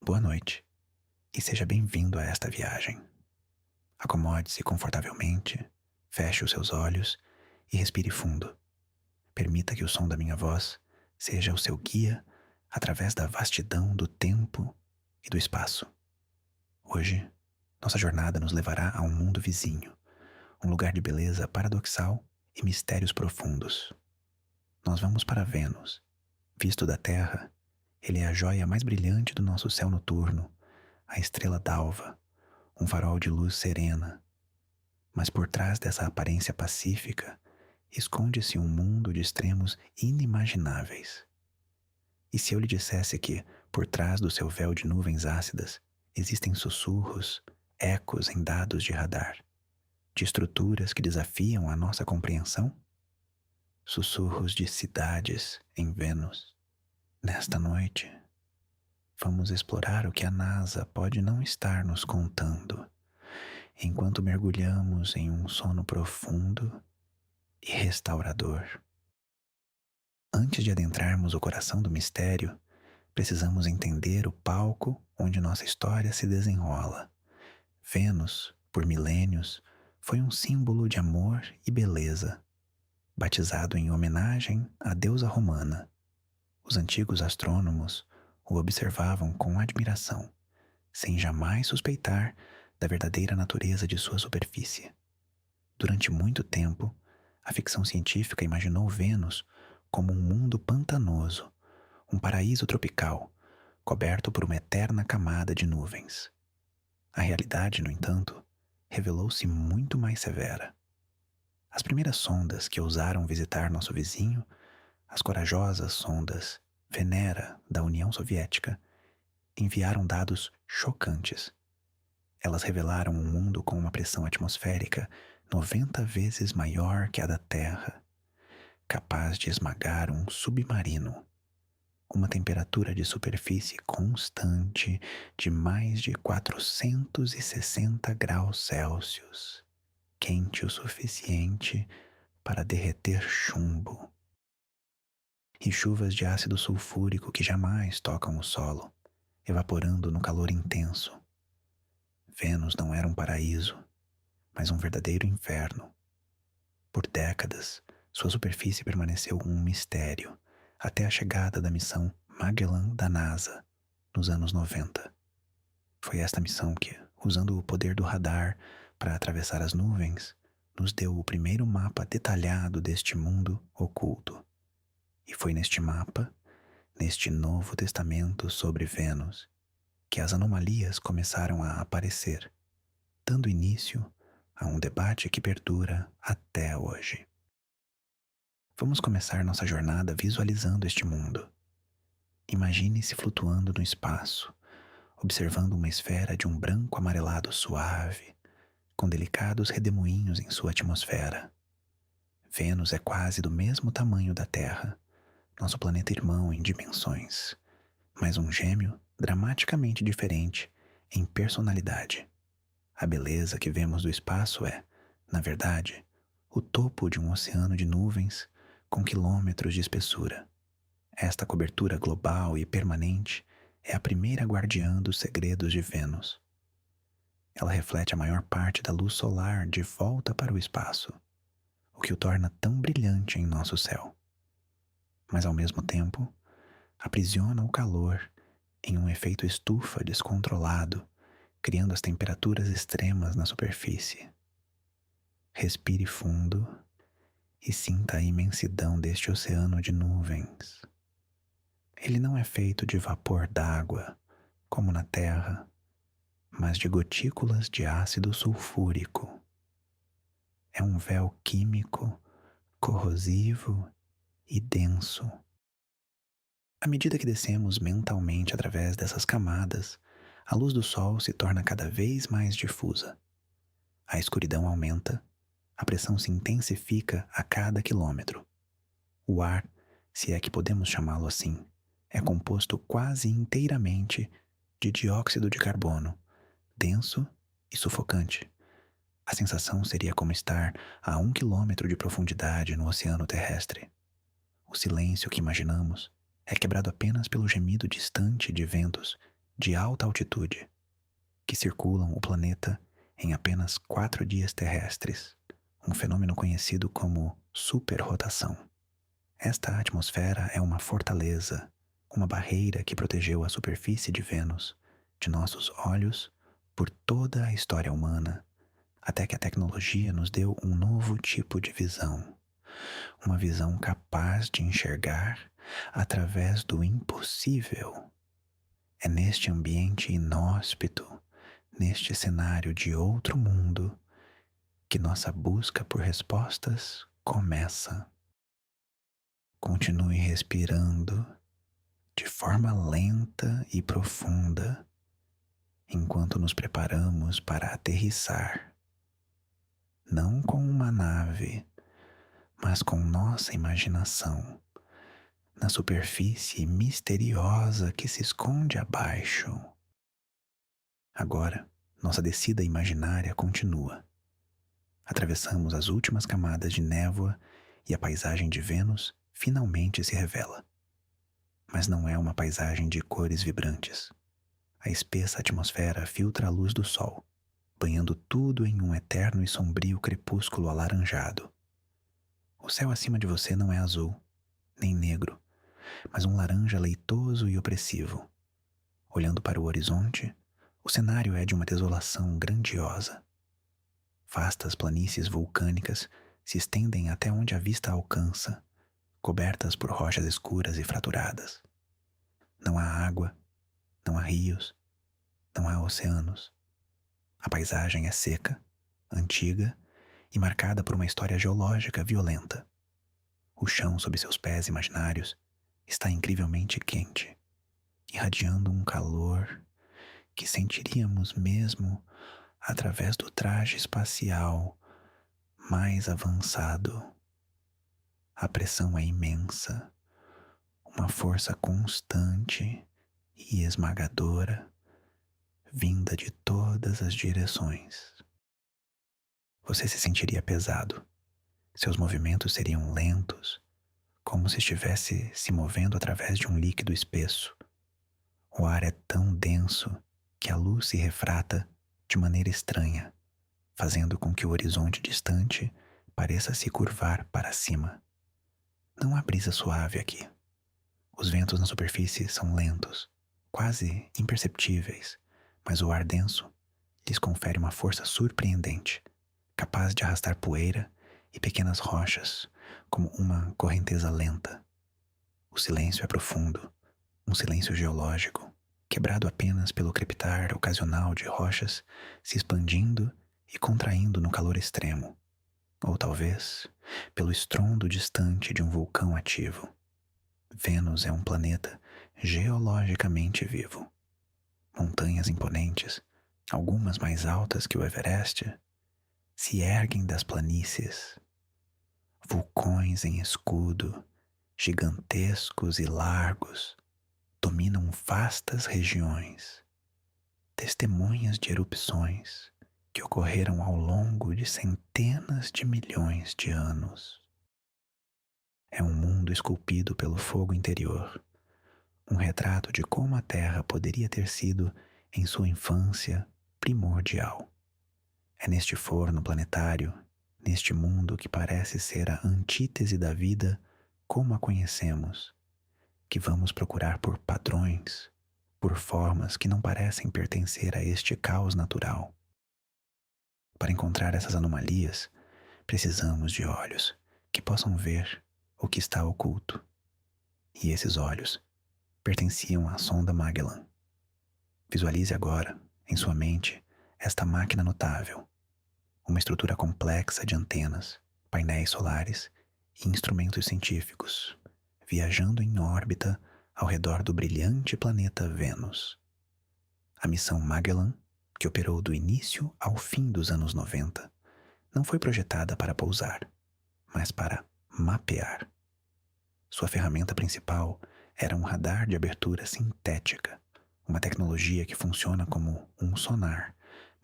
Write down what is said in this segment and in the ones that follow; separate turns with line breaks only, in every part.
boa noite e seja bem-vindo a esta viagem. Acomode-se confortavelmente, feche os seus olhos e respire fundo. Permita que o som da minha voz seja o seu guia através da vastidão do tempo e do espaço. Hoje, nossa jornada nos levará a um mundo vizinho, um lugar de beleza paradoxal e mistérios profundos. Nós vamos para Vênus. Visto da Terra, ele é a joia mais brilhante do nosso céu noturno, a estrela d'alva, um farol de luz serena. Mas por trás dessa aparência pacífica, esconde-se um mundo de extremos inimagináveis. E se eu lhe dissesse que, por trás do seu véu de nuvens ácidas, existem sussurros, ecos em dados de radar, de estruturas que desafiam a nossa compreensão? Sussurros de cidades em Vênus. Nesta noite, vamos explorar o que a NASA pode não estar nos contando, enquanto mergulhamos em um sono profundo e restaurador. Antes de adentrarmos o coração do mistério, precisamos entender o palco onde nossa história se desenrola. Vênus, por milênios, foi um símbolo de amor e beleza, batizado em homenagem à deusa romana. Os antigos astrônomos o observavam com admiração, sem jamais suspeitar da verdadeira natureza de sua superfície. Durante muito tempo, a ficção científica imaginou Vênus como um mundo pantanoso, um paraíso tropical, coberto por uma eterna camada de nuvens. A realidade, no entanto, revelou-se muito mais severa. As primeiras sondas que ousaram visitar nosso vizinho, as corajosas sondas Venera da União Soviética, enviaram dados chocantes. Elas revelaram um mundo com uma pressão atmosférica 90 vezes maior que a da Terra, capaz de esmagar um submarino. Uma temperatura de superfície constante de mais de 460 graus Celsius, quente o suficiente para derreter chumbo. E chuvas de ácido sulfúrico que jamais tocam o solo, evaporando no calor intenso. Vênus não era um paraíso, mas um verdadeiro inferno. Por décadas, sua superfície permaneceu um mistério, até a chegada da missão Magellan da NASA, nos anos 90. Foi esta missão que, usando o poder do radar para atravessar as nuvens, nos deu o primeiro mapa detalhado deste mundo oculto. E foi neste mapa, neste Novo Testamento sobre Vênus, que as anomalias começaram a aparecer, dando início a um debate que perdura até hoje. Vamos começar nossa jornada visualizando este mundo. Imagine-se flutuando no espaço, observando uma esfera de um branco amarelado suave, com delicados redemoinhos em sua atmosfera. Vênus é quase do mesmo tamanho da Terra, nosso planeta irmão em dimensões, mas um gêmeo dramaticamente diferente em personalidade. A beleza que vemos do espaço é, na verdade, o topo de um oceano de nuvens com quilômetros de espessura. Esta cobertura global e permanente é a primeira guardiã dos segredos de Vênus. Ela reflete a maior parte da luz solar de volta para o espaço, o que o torna tão brilhante em nosso céu. Mas ao mesmo tempo, aprisiona o calor em um efeito estufa descontrolado, criando as temperaturas extremas na superfície. Respire fundo e sinta a imensidão deste oceano de nuvens. Ele não é feito de vapor d'água, como na Terra, mas de gotículas de ácido sulfúrico. É um véu químico, corrosivo e denso. À medida que descemos mentalmente através dessas camadas, a luz do sol se torna cada vez mais difusa. A escuridão aumenta, a pressão se intensifica a cada quilômetro. O ar, se é que podemos chamá-lo assim, é composto quase inteiramente de dióxido de carbono, denso e sufocante. A sensação seria como estar a 1 quilômetro de profundidade no oceano terrestre. O silêncio que imaginamos é quebrado apenas pelo gemido distante de ventos de alta altitude que circulam o planeta em apenas 4 dias terrestres, um fenômeno conhecido como superrotação. Esta atmosfera é uma fortaleza, uma barreira que protegeu a superfície de Vênus de nossos olhos por toda a história humana, até que a tecnologia nos deu um novo tipo de visão, uma visão capaz de enxergar através do impossível. É neste ambiente inóspito, neste cenário de outro mundo, que nossa busca por respostas começa. Continue respirando de forma lenta e profunda enquanto nos preparamos para aterrissar, não com uma nave, mas com nossa imaginação, na superfície misteriosa que se esconde abaixo. Agora, nossa descida imaginária continua. Atravessamos as últimas camadas de névoa e a paisagem de Vênus finalmente se revela. Mas não é uma paisagem de cores vibrantes. A espessa atmosfera filtra a luz do sol, banhando tudo em um eterno e sombrio crepúsculo alaranjado. O céu acima de você não é azul, nem negro, mas um laranja leitoso e opressivo. Olhando para o horizonte, o cenário é de uma desolação grandiosa. Vastas planícies vulcânicas se estendem até onde a vista alcança, cobertas por rochas escuras e fraturadas. Não há água, não há rios, não há oceanos. A paisagem é seca, antiga e marcada por uma história geológica violenta. O chão sob seus pés imaginários está incrivelmente quente, irradiando um calor que sentiríamos mesmo através do traje espacial mais avançado. A pressão é imensa, uma força constante e esmagadora, vinda de todas as direções. Você se sentiria pesado. Seus movimentos seriam lentos, como se estivesse se movendo através de um líquido espesso. O ar é tão denso que a luz se refrata de maneira estranha, fazendo com que o horizonte distante pareça se curvar para cima. Não há brisa suave aqui. Os ventos na superfície são lentos, quase imperceptíveis, mas o ar denso lhes confere uma força surpreendente, capaz de arrastar poeira e pequenas rochas como uma correnteza lenta. O silêncio é profundo, um silêncio geológico, quebrado apenas pelo crepitar ocasional de rochas se expandindo e contraindo no calor extremo, ou talvez pelo estrondo distante de um vulcão ativo. Vênus é um planeta geologicamente vivo. Montanhas imponentes, algumas mais altas que o Everest, se erguem das planícies. Vulcões em escudo, gigantescos e largos, dominam vastas regiões, testemunhas de erupções que ocorreram ao longo de centenas de milhões de anos. É um mundo esculpido pelo fogo interior, um retrato de como a Terra poderia ter sido em sua infância primordial. É neste forno planetário, neste mundo que parece ser a antítese da vida como a conhecemos, que vamos procurar por padrões, por formas que não parecem pertencer a este caos natural. Para encontrar essas anomalias, precisamos de olhos que possam ver o que está oculto. E esses olhos pertenciam à sonda Magellan. Visualize agora, em sua mente, esta máquina notável, uma estrutura complexa de antenas, painéis solares e instrumentos científicos, viajando em órbita ao redor do brilhante planeta Vênus. A missão Magellan, que operou do início ao fim dos anos 90, não foi projetada para pousar, mas para mapear. Sua ferramenta principal era um radar de abertura sintética, uma tecnologia que funciona como um sonar,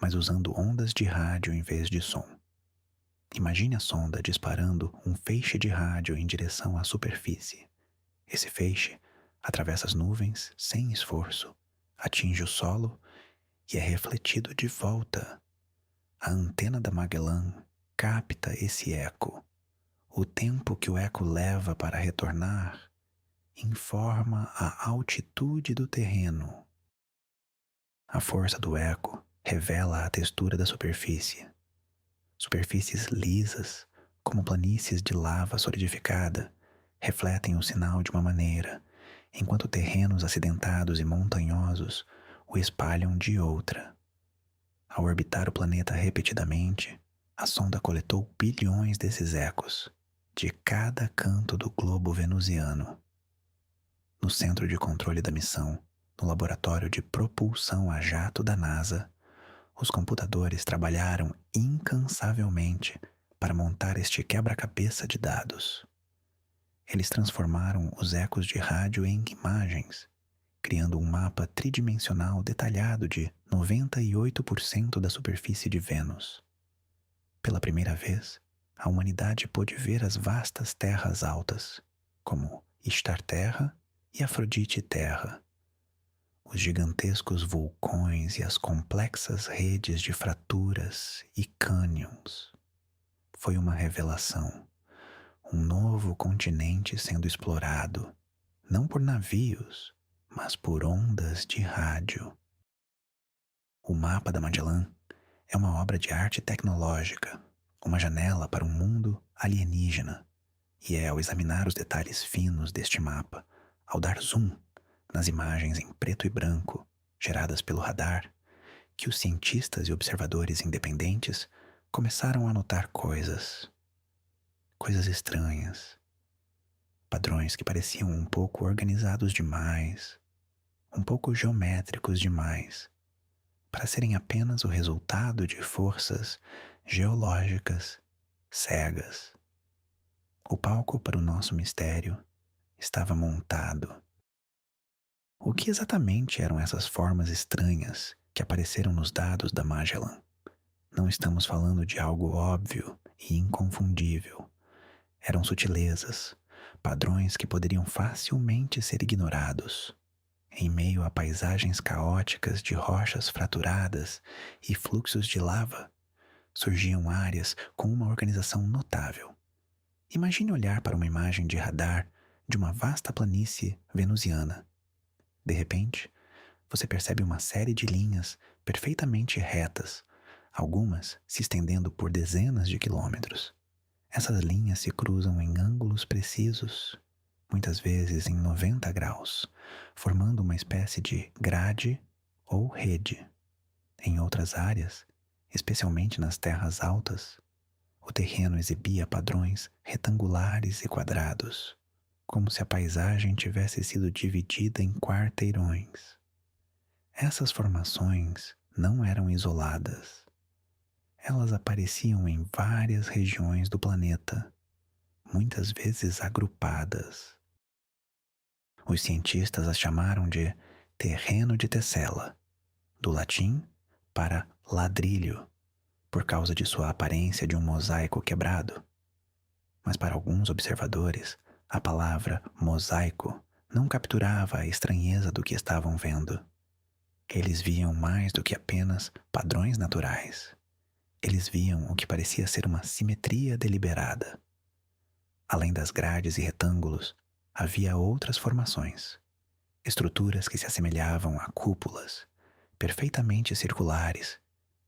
mas usando ondas de rádio em vez de som. Imagine a sonda disparando um feixe de rádio em direção à superfície. Esse feixe atravessa as nuvens sem esforço, atinge o solo e é refletido de volta. A antena da Magellan capta esse eco. O tempo que o eco leva para retornar informa a altitude do terreno. A força do eco revela a textura da superfície. Superfícies lisas, como planícies de lava solidificada, refletem o sinal de uma maneira, enquanto terrenos acidentados e montanhosos o espalham de outra. Ao orbitar o planeta repetidamente, a sonda coletou bilhões desses ecos, de cada canto do globo venusiano. No centro de controle da missão, no laboratório de propulsão a jato da NASA, os computadores trabalharam incansavelmente para montar este quebra-cabeça de dados. Eles transformaram os ecos de rádio em imagens, criando um mapa tridimensional detalhado de 98% da superfície de Vênus. Pela primeira vez, a humanidade pôde ver as vastas terras altas, como Ishtar-Terra e Afrodite-Terra, os gigantescos vulcões e as complexas redes de fraturas e cânions. Foi uma revelação, um novo continente sendo explorado, não por navios, mas por ondas de rádio. O mapa da Magellan é uma obra de arte tecnológica, uma janela para um mundo alienígena, e é ao examinar os detalhes finos deste mapa, ao dar zoom nas imagens em preto e branco geradas pelo radar, que os cientistas e observadores independentes começaram a notar coisas estranhas, padrões que pareciam um pouco organizados demais, um pouco geométricos demais, para serem apenas o resultado de forças geológicas cegas. O palco para o nosso mistério estava montado. O que exatamente eram essas formas estranhas que apareceram nos dados da Magellan? Não estamos falando de algo óbvio e inconfundível. Eram sutilezas, padrões que poderiam facilmente ser ignorados. Em meio a paisagens caóticas de rochas fraturadas e fluxos de lava, surgiam áreas com uma organização notável. Imagine olhar para uma imagem de radar de uma vasta planície venusiana. De repente, você percebe uma série de linhas perfeitamente retas, algumas se estendendo por dezenas de quilômetros. Essas linhas se cruzam em ângulos precisos, muitas vezes em 90 graus, formando uma espécie de grade ou rede. Em outras áreas, especialmente nas terras altas, o terreno exibia padrões retangulares e quadrados, como se a paisagem tivesse sido dividida em quarteirões. Essas formações não eram isoladas. Elas apareciam em várias regiões do planeta, muitas vezes agrupadas. Os cientistas as chamaram de terreno de Tessela, do latim para ladrilho, por causa de sua aparência de um mosaico quebrado. Mas para alguns observadores, a palavra mosaico não capturava a estranheza do que estavam vendo. Eles viam mais do que apenas padrões naturais. Eles viam o que parecia ser uma simetria deliberada. Além das grades e retângulos, havia outras formações, estruturas que se assemelhavam a cúpulas, perfeitamente circulares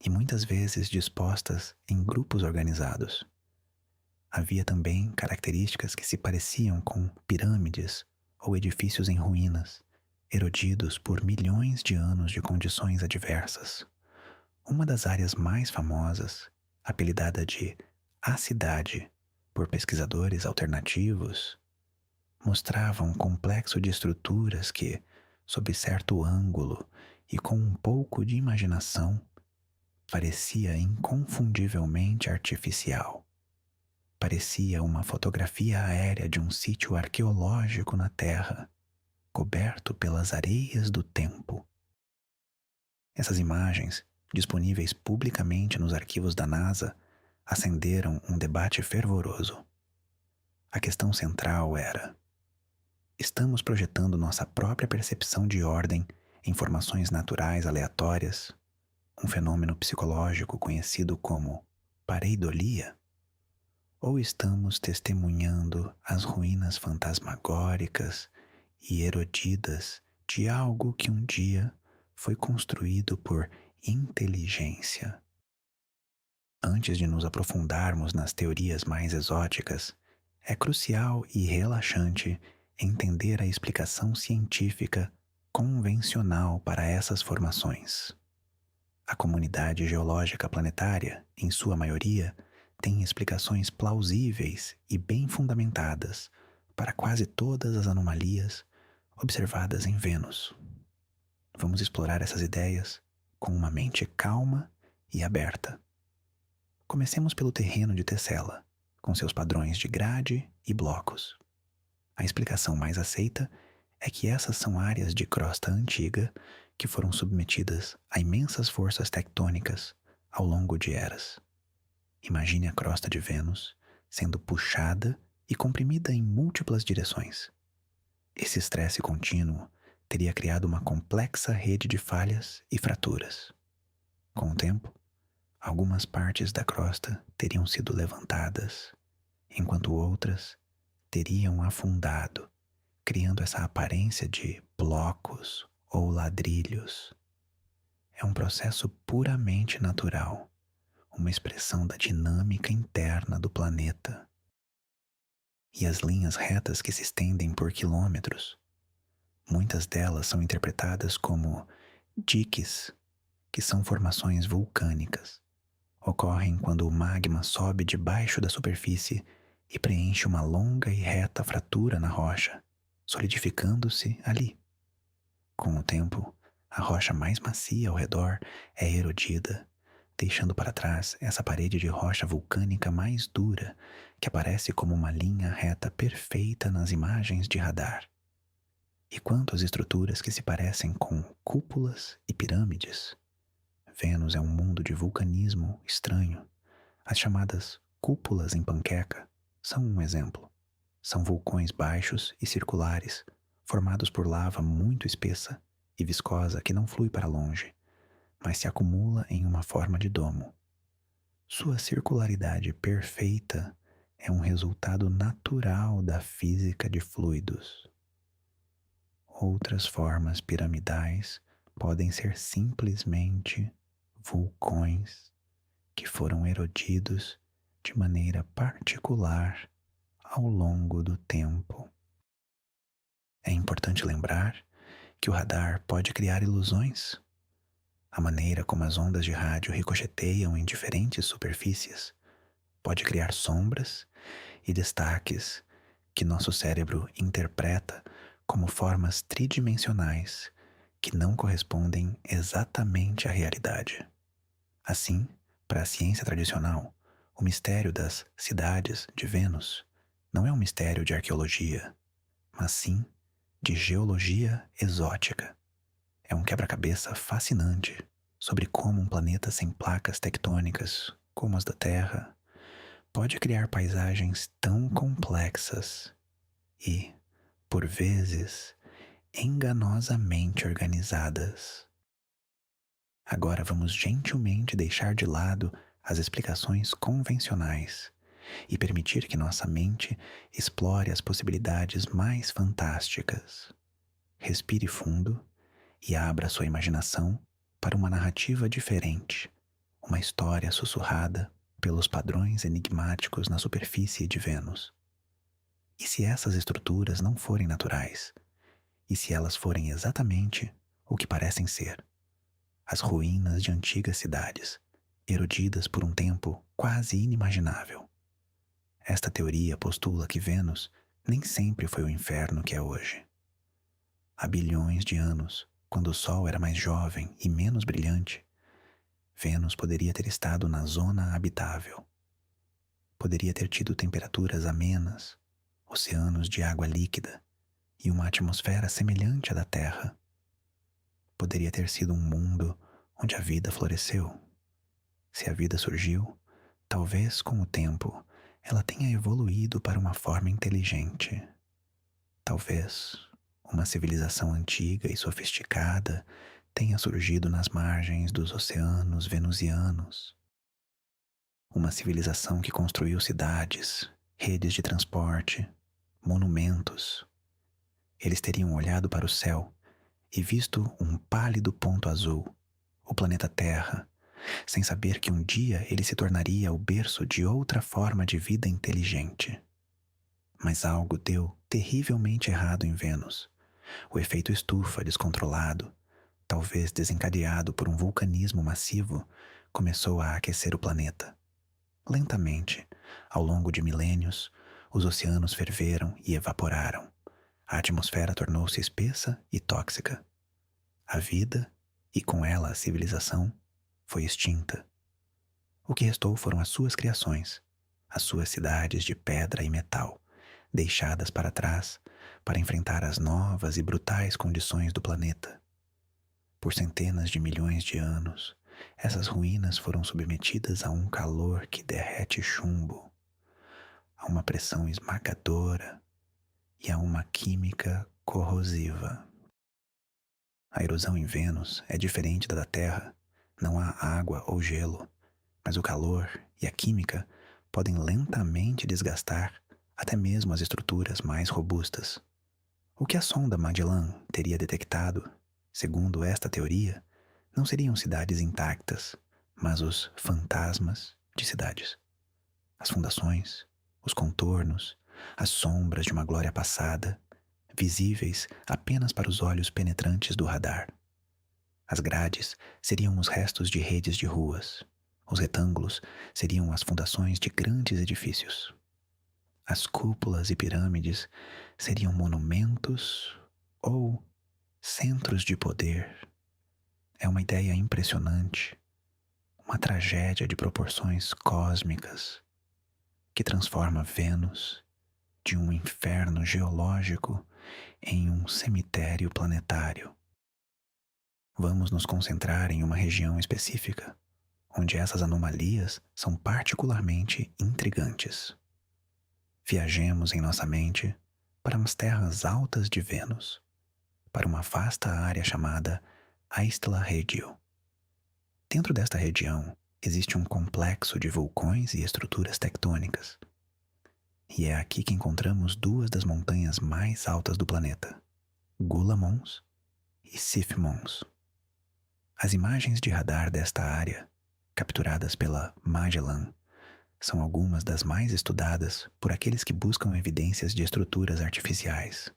e muitas vezes dispostas em grupos organizados. Havia também características que se pareciam com pirâmides ou edifícios em ruínas, erodidos por milhões de anos de condições adversas. Uma das áreas mais famosas, apelidada de A Cidade por pesquisadores alternativos, mostrava um complexo de estruturas que, sob certo ângulo e com um pouco de imaginação, parecia inconfundivelmente artificial. Parecia uma fotografia aérea de um sítio arqueológico na Terra, coberto pelas areias do tempo. Essas imagens, disponíveis publicamente nos arquivos da NASA, acenderam um debate fervoroso. A questão central era: estamos projetando nossa própria percepção de ordem informações naturais aleatórias, um fenômeno psicológico conhecido como pareidolia? Ou estamos testemunhando as ruínas fantasmagóricas e erodidas de algo que um dia foi construído por inteligência? Antes de nos aprofundarmos nas teorias mais exóticas, é crucial e relaxante entender a explicação científica convencional para essas formações. A comunidade geológica planetária, em sua maioria, tem explicações plausíveis e bem fundamentadas para quase todas as anomalias observadas em Vênus. Vamos explorar essas ideias com uma mente calma e aberta. Comecemos pelo terreno de Tessela, com seus padrões de grade e blocos. A explicação mais aceita é que essas são áreas de crosta antiga que foram submetidas a imensas forças tectônicas ao longo de eras. Imagine a crosta de Vênus sendo puxada e comprimida em múltiplas direções. Esse estresse contínuo teria criado uma complexa rede de falhas e fraturas. Com o tempo, algumas partes da crosta teriam sido levantadas, enquanto outras teriam afundado, criando essa aparência de blocos ou ladrilhos. É um processo puramente natural, uma expressão da dinâmica interna do planeta. E as linhas retas que se estendem por quilômetros, muitas delas são interpretadas como diques, que são formações vulcânicas. Ocorrem quando o magma sobe debaixo da superfície e preenche uma longa e reta fratura na rocha, solidificando-se ali. Com o tempo, a rocha mais macia ao redor é erodida, deixando para trás essa parede de rocha vulcânica mais dura, que aparece como uma linha reta perfeita nas imagens de radar. E quanto às estruturas que se parecem com cúpulas e pirâmides, Vênus é um mundo de vulcanismo estranho. As chamadas cúpulas em panqueca são um exemplo. São vulcões baixos e circulares, formados por lava muito espessa e viscosa que não flui para longe, mas se acumula em uma forma de domo. Sua circularidade perfeita é um resultado natural da física de fluidos. Outras formas piramidais podem ser simplesmente vulcões que foram erodidos de maneira particular ao longo do tempo. É importante lembrar que o radar pode criar ilusões. A maneira como as ondas de rádio ricocheteiam em diferentes superfícies pode criar sombras e destaques que nosso cérebro interpreta como formas tridimensionais que não correspondem exatamente à realidade. Assim, para a ciência tradicional, o mistério das cidades de Vênus não é um mistério de arqueologia, mas sim de geologia exótica. É um quebra-cabeça fascinante sobre como um planeta sem placas tectônicas, como as da Terra, pode criar paisagens tão complexas e, por vezes, enganosamente organizadas. Agora vamos gentilmente deixar de lado as explicações convencionais e permitir que nossa mente explore as possibilidades mais fantásticas. Respire fundo e abra sua imaginação para uma narrativa diferente, uma história sussurrada pelos padrões enigmáticos na superfície de Vênus. E se essas estruturas não forem naturais? E se elas forem exatamente o que parecem ser? As ruínas de antigas cidades, erodidas por um tempo quase inimaginável. Esta teoria postula que Vênus nem sempre foi o inferno que é hoje. Há bilhões de anos, quando o Sol era mais jovem e menos brilhante, Vênus poderia ter estado na zona habitável. Poderia ter tido temperaturas amenas, oceanos de água líquida e uma atmosfera semelhante à da Terra. Poderia ter sido um mundo onde a vida floresceu. Se a vida surgiu, talvez com o tempo ela tenha evoluído para uma forma inteligente. Talvez uma civilização antiga e sofisticada tenha surgido nas margens dos oceanos venusianos. Uma civilização que construiu cidades, redes de transporte, monumentos. Eles teriam olhado para o céu e visto um pálido ponto azul, o planeta Terra, sem saber que um dia ele se tornaria o berço de outra forma de vida inteligente. Mas algo deu terrivelmente errado em Vênus. O efeito estufa descontrolado, talvez desencadeado por um vulcanismo massivo, começou a aquecer o planeta. Lentamente, ao longo de milênios, os oceanos ferveram e evaporaram. A atmosfera tornou-se espessa e tóxica. A vida, e com ela a civilização, foi extinta. O que restou foram as suas criações, as suas cidades de pedra e metal, deixadas para trás para enfrentar as novas e brutais condições do planeta. Por centenas de milhões de anos, essas ruínas foram submetidas a um calor que derrete chumbo, a uma pressão esmagadora e a uma química corrosiva. A erosão em Vênus é diferente da Terra. Não há água ou gelo, mas o calor e a química podem lentamente desgastar até mesmo as estruturas mais robustas. O que a sonda Magellan teria detectado, segundo esta teoria, não seriam cidades intactas, mas os fantasmas de cidades. As fundações, os contornos, as sombras de uma glória passada, visíveis apenas para os olhos penetrantes do radar. As grades seriam os restos de redes de ruas. Os retângulos seriam as fundações de grandes edifícios. As cúpulas e pirâmides seriam monumentos ou centros de poder. É uma ideia impressionante, uma tragédia de proporções cósmicas que transforma Vênus de um inferno geológico em um cemitério planetário. Vamos nos concentrar em uma região específica, onde essas anomalias são particularmente intrigantes. Viajemos em nossa mente para as terras altas de Vênus, para uma vasta área chamada Aistella Regio. Dentro desta região existe um complexo de vulcões e estruturas tectônicas. E é aqui que encontramos duas das montanhas mais altas do planeta, Gula Mons e Sif Mons. As imagens de radar desta área, capturadas pela Magellan, são algumas das mais estudadas por aqueles que buscam evidências de estruturas artificiais.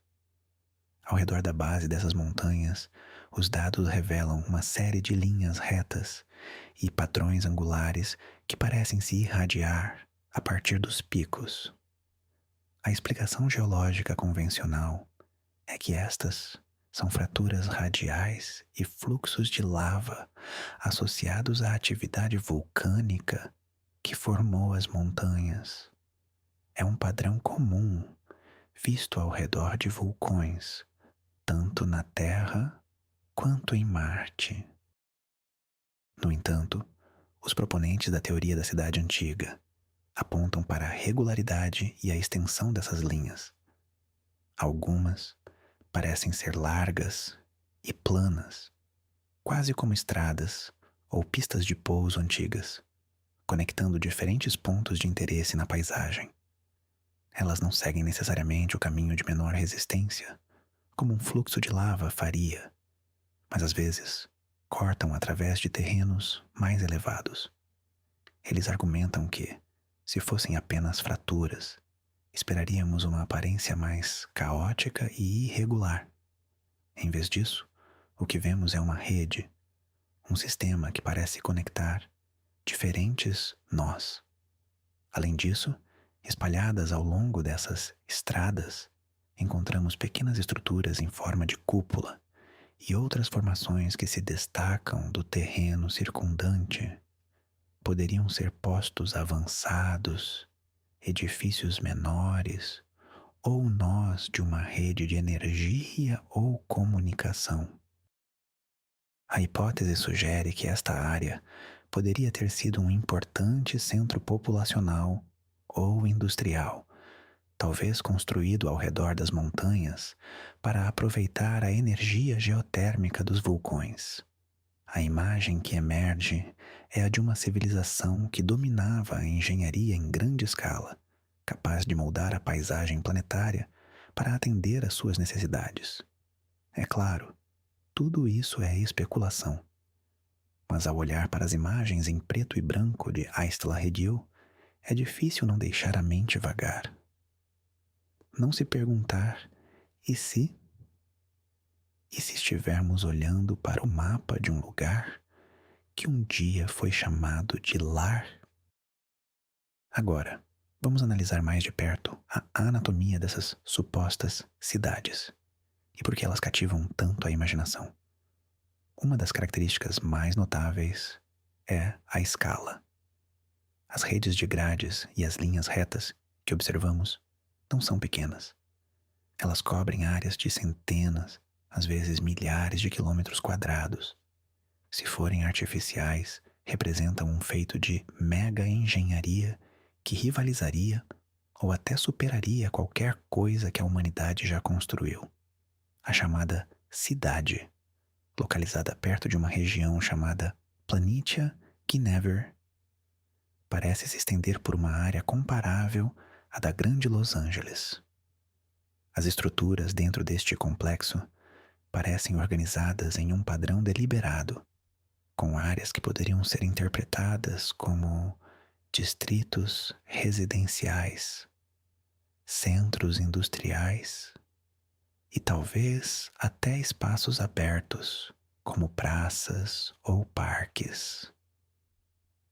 Ao redor da base dessas montanhas, os dados revelam uma série de linhas retas e padrões angulares que parecem se irradiar a partir dos picos. A explicação geológica convencional é que estas são fraturas radiais e fluxos de lava associados à atividade vulcânica que formou as montanhas. É um padrão comum visto ao redor de vulcões, tanto na Terra quanto em Marte. No entanto, os proponentes da teoria da cidade antiga apontam para a regularidade e a extensão dessas linhas. Algumas parecem ser largas e planas, quase como estradas ou pistas de pouso antigas, conectando diferentes pontos de interesse na paisagem. Elas não seguem necessariamente o caminho de menor resistência, como um fluxo de lava faria, mas às vezes cortam através de terrenos mais elevados. Eles argumentam que, se fossem apenas fraturas, esperaríamos uma aparência mais caótica e irregular. Em vez disso, o que vemos é uma rede, um sistema que parece conectar diferentes nós. Além disso, espalhadas ao longo dessas estradas, encontramos pequenas estruturas em forma de cúpula e outras formações que se destacam do terreno circundante. Poderiam ser postos avançados, edifícios menores ou nós de uma rede de energia ou comunicação. A hipótese sugere que esta área poderia ter sido um importante centro populacional ou industrial, talvez construído ao redor das montanhas para aproveitar a energia geotérmica dos vulcões. A imagem que emerge é a de uma civilização que dominava a engenharia em grande escala, capaz de moldar a paisagem planetária para atender às suas necessidades. É claro, tudo isso é especulação. Mas ao olhar para as imagens em preto e branco de Aistla Hedil, é difícil não deixar a mente vagar. Não se perguntar, e se? E se estivermos olhando para o mapa de um lugar que um dia foi chamado de lar? Agora, vamos analisar mais de perto a anatomia dessas supostas cidades e por que elas cativam tanto a imaginação. Uma das características mais notáveis é a escala. As redes de grades e as linhas retas que observamos não são pequenas. Elas cobrem áreas de centenas, às vezes milhares de quilômetros quadrados. Se forem artificiais, representam um feito de mega engenharia que rivalizaria ou até superaria qualquer coisa que a humanidade já construiu. A chamada cidade, localizada perto de uma região chamada Planitia Guinevere, parece se estender por uma área comparável à da Grande Los Angeles. As estruturas dentro deste complexo parecem organizadas em um padrão deliberado, com áreas que poderiam ser interpretadas como distritos residenciais, centros industriais e talvez até espaços abertos, como praças ou parques.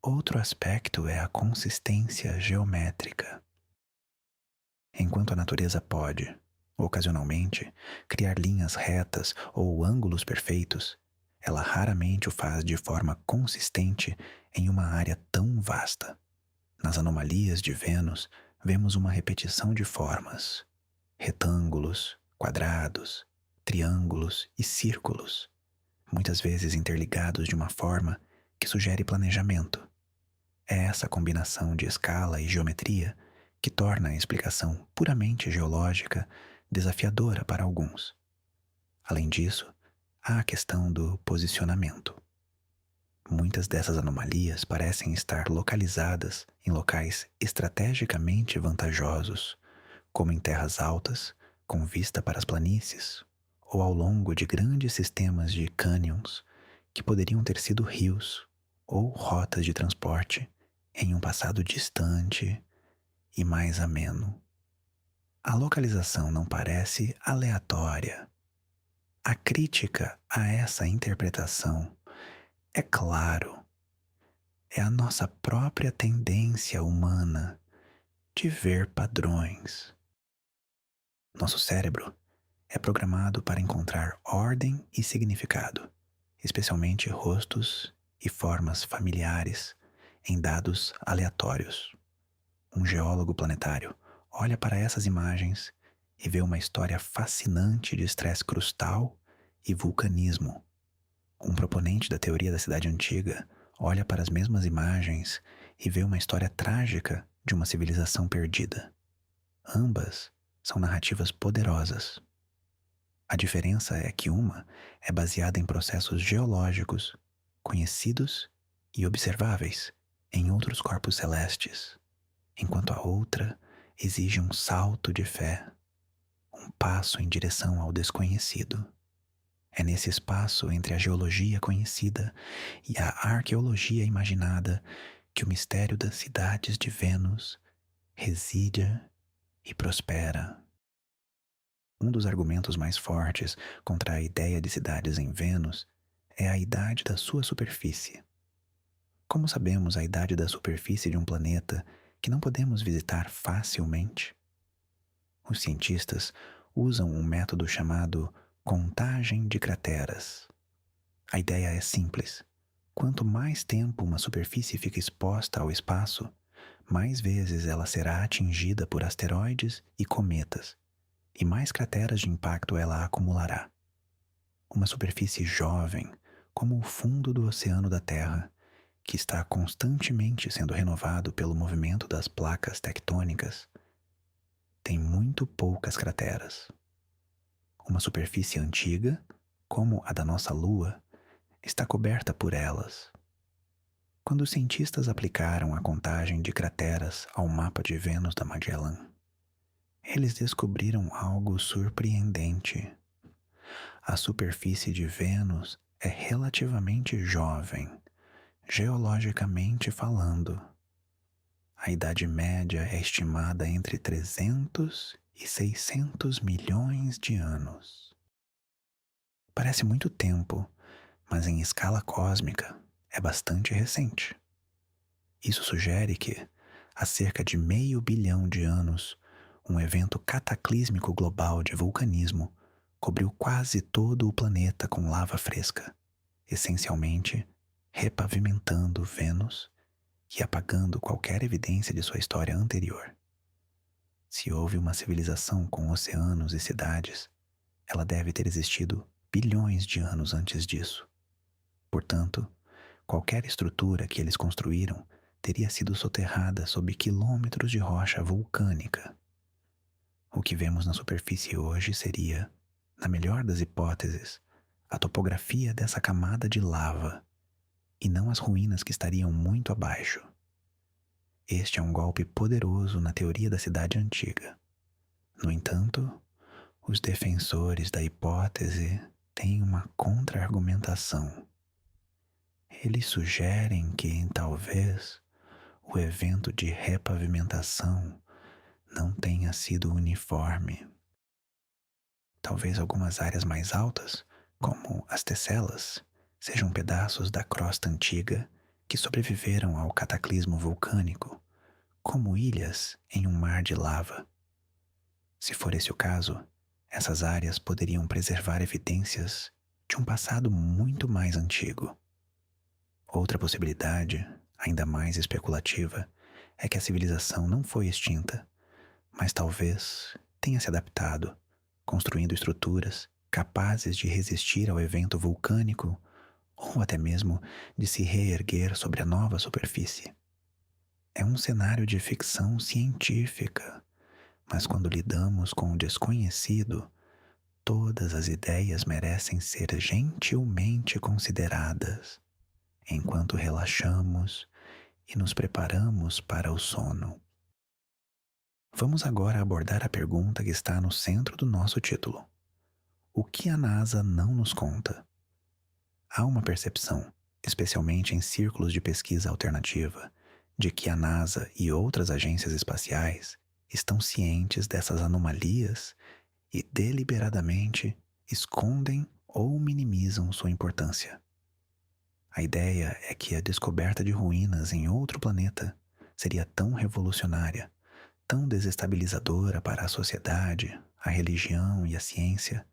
Outro aspecto é a consistência geométrica. Enquanto a natureza pode, ocasionalmente, criar linhas retas ou ângulos perfeitos, ela raramente o faz de forma consistente em uma área tão vasta. Nas anomalias de Vênus, vemos uma repetição de formas: retângulos, quadrados, triângulos e círculos, muitas vezes interligados de uma forma que sugere planejamento. É essa combinação de escala e geometria que torna a explicação puramente geológica desafiadora para alguns. Além disso, há a questão do posicionamento. Muitas dessas anomalias parecem estar localizadas em locais estrategicamente vantajosos, como em terras altas, com vista para as planícies, ou ao longo de grandes sistemas de cânions que poderiam ter sido rios ou rotas de transporte em um passado distante e mais ameno. A localização não parece aleatória. A crítica a essa interpretação, é claro, é a nossa própria tendência humana de ver padrões. Nosso cérebro é programado para encontrar ordem e significado, especialmente rostos e formas familiares em dados aleatórios. Um geólogo planetário olha para essas imagens e vê uma história fascinante de estresse crustal e vulcanismo. Um proponente da teoria da cidade antiga olha para as mesmas imagens e vê uma história trágica de uma civilização perdida. Ambas são narrativas poderosas. A diferença é que uma é baseada em processos geológicos, conhecidos e observáveis em outros corpos celestes, enquanto a outra exige um salto de fé, um passo em direção ao desconhecido. É nesse espaço entre a geologia conhecida e a arqueologia imaginada que o mistério das cidades de Vênus reside e prospera. Um dos argumentos mais fortes contra a ideia de cidades em Vênus é a idade da sua superfície. Como sabemos a idade da superfície de um planeta que não podemos visitar facilmente? Os cientistas usam um método chamado contagem de crateras. A ideia é simples. Quanto mais tempo uma superfície fica exposta ao espaço, mais vezes ela será atingida por asteroides e cometas, e mais crateras de impacto ela acumulará. Uma superfície jovem, como o fundo do oceano da Terra, que está constantemente sendo renovado pelo movimento das placas tectônicas, tem muito poucas crateras. Uma superfície antiga, como a da nossa Lua, está coberta por elas. Quando os cientistas aplicaram a contagem de crateras ao mapa de Vênus da Magellan, eles descobriram algo surpreendente. A superfície de Vênus é relativamente jovem, geologicamente falando. A idade média é estimada entre 300 e 600 milhões de anos. Parece muito tempo, mas em escala cósmica é bastante recente. Isso sugere que, há cerca de meio bilhão de anos, um evento cataclísmico global de vulcanismo cobriu quase todo o planeta com lava fresca, essencialmente repavimentando Vênus e apagando qualquer evidência de sua história anterior. Se houve uma civilização com oceanos e cidades, ela deve ter existido bilhões de anos antes disso. Portanto, qualquer estrutura que eles construíram teria sido soterrada sob quilômetros de rocha vulcânica. O que vemos na superfície hoje seria, na melhor das hipóteses, a topografia dessa camada de lava, e não as ruínas que estariam muito abaixo. Este é um golpe poderoso na teoria da cidade antiga. No entanto, os defensores da hipótese têm uma contra-argumentação. Eles sugerem que, talvez, o evento de repavimentação não tenha sido uniforme. Talvez algumas áreas mais altas, como as tesselas, sejam pedaços da crosta antiga que sobreviveram ao cataclismo vulcânico, como ilhas em um mar de lava. Se for esse o caso, essas áreas poderiam preservar evidências de um passado muito mais antigo. Outra possibilidade, ainda mais especulativa, é que a civilização não foi extinta, mas talvez tenha se adaptado, construindo estruturas capazes de resistir ao evento vulcânico ou até mesmo de se reerguer sobre a nova superfície. É um cenário de ficção científica, mas quando lidamos com o desconhecido, todas as ideias merecem ser gentilmente consideradas, enquanto relaxamos e nos preparamos para o sono. Vamos agora abordar a pergunta que está no centro do nosso título. O que a NASA não nos conta? Há uma percepção, especialmente em círculos de pesquisa alternativa, de que a NASA e outras agências espaciais estão cientes dessas anomalias e deliberadamente escondem ou minimizam sua importância. A ideia é que a descoberta de ruínas em outro planeta seria tão revolucionária, tão desestabilizadora para a sociedade, a religião e a ciência,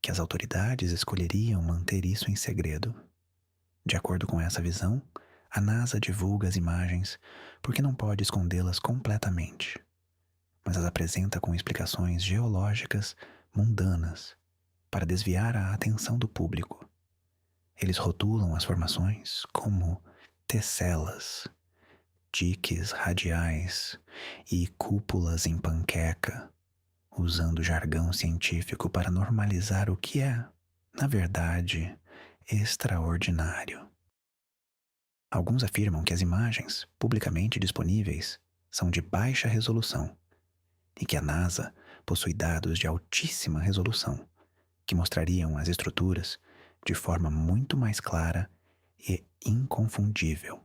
que as autoridades escolheriam manter isso em segredo. De acordo com essa visão, a NASA divulga as imagens porque não pode escondê-las completamente, mas as apresenta com explicações geológicas mundanas para desviar a atenção do público. Eles rotulam as formações como tesselas, diques radiais e cúpulas em panqueca, usando jargão científico para normalizar o que é, na verdade, extraordinário. Alguns afirmam que as imagens, publicamente disponíveis, são de baixa resolução e que a NASA possui dados de altíssima resolução, que mostrariam as estruturas de forma muito mais clara e inconfundível.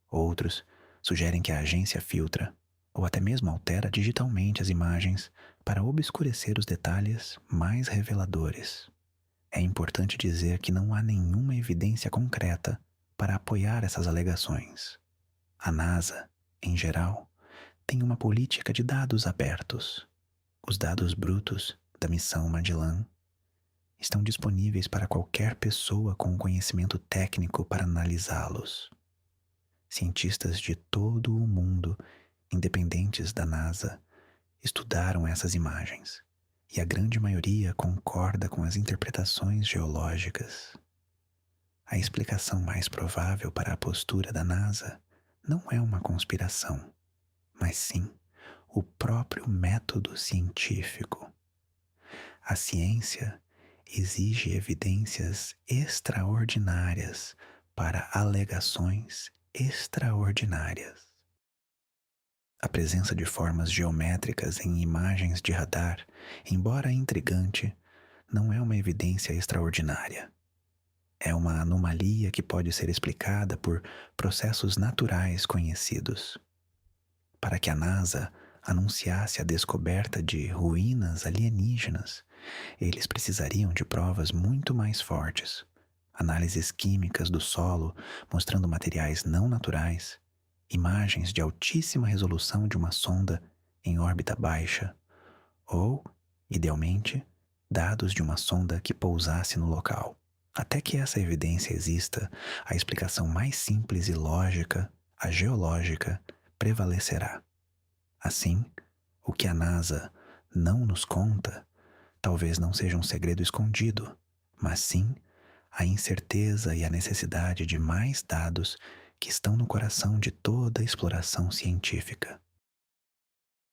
Outros sugerem que a agência filtra ou até mesmo altera digitalmente as imagens para obscurecer os detalhes mais reveladores. É importante dizer que não há nenhuma evidência concreta para apoiar essas alegações. A NASA, em geral, tem uma política de dados abertos. Os dados brutos da missão Magellan estão disponíveis para qualquer pessoa com conhecimento técnico para analisá-los. Cientistas de todo o mundo, independentes da NASA, estudaram essas imagens, e a grande maioria concorda com as interpretações geológicas. A explicação mais provável para a postura da NASA não é uma conspiração, mas sim o próprio método científico. A ciência exige evidências extraordinárias para alegações extraordinárias. A presença de formas geométricas em imagens de radar, embora intrigante, não é uma evidência extraordinária. É uma anomalia que pode ser explicada por processos naturais conhecidos. Para que a NASA anunciasse a descoberta de ruínas alienígenas, eles precisariam de provas muito mais fortes, análises químicas do solo mostrando materiais não naturais, imagens de altíssima resolução de uma sonda em órbita baixa, ou, idealmente, dados de uma sonda que pousasse no local. Até que essa evidência exista, a explicação mais simples e lógica, a geológica, prevalecerá. Assim, o que a NASA não nos conta talvez não seja um segredo escondido, mas sim a incerteza e a necessidade de mais dados que estão no coração de toda exploração científica.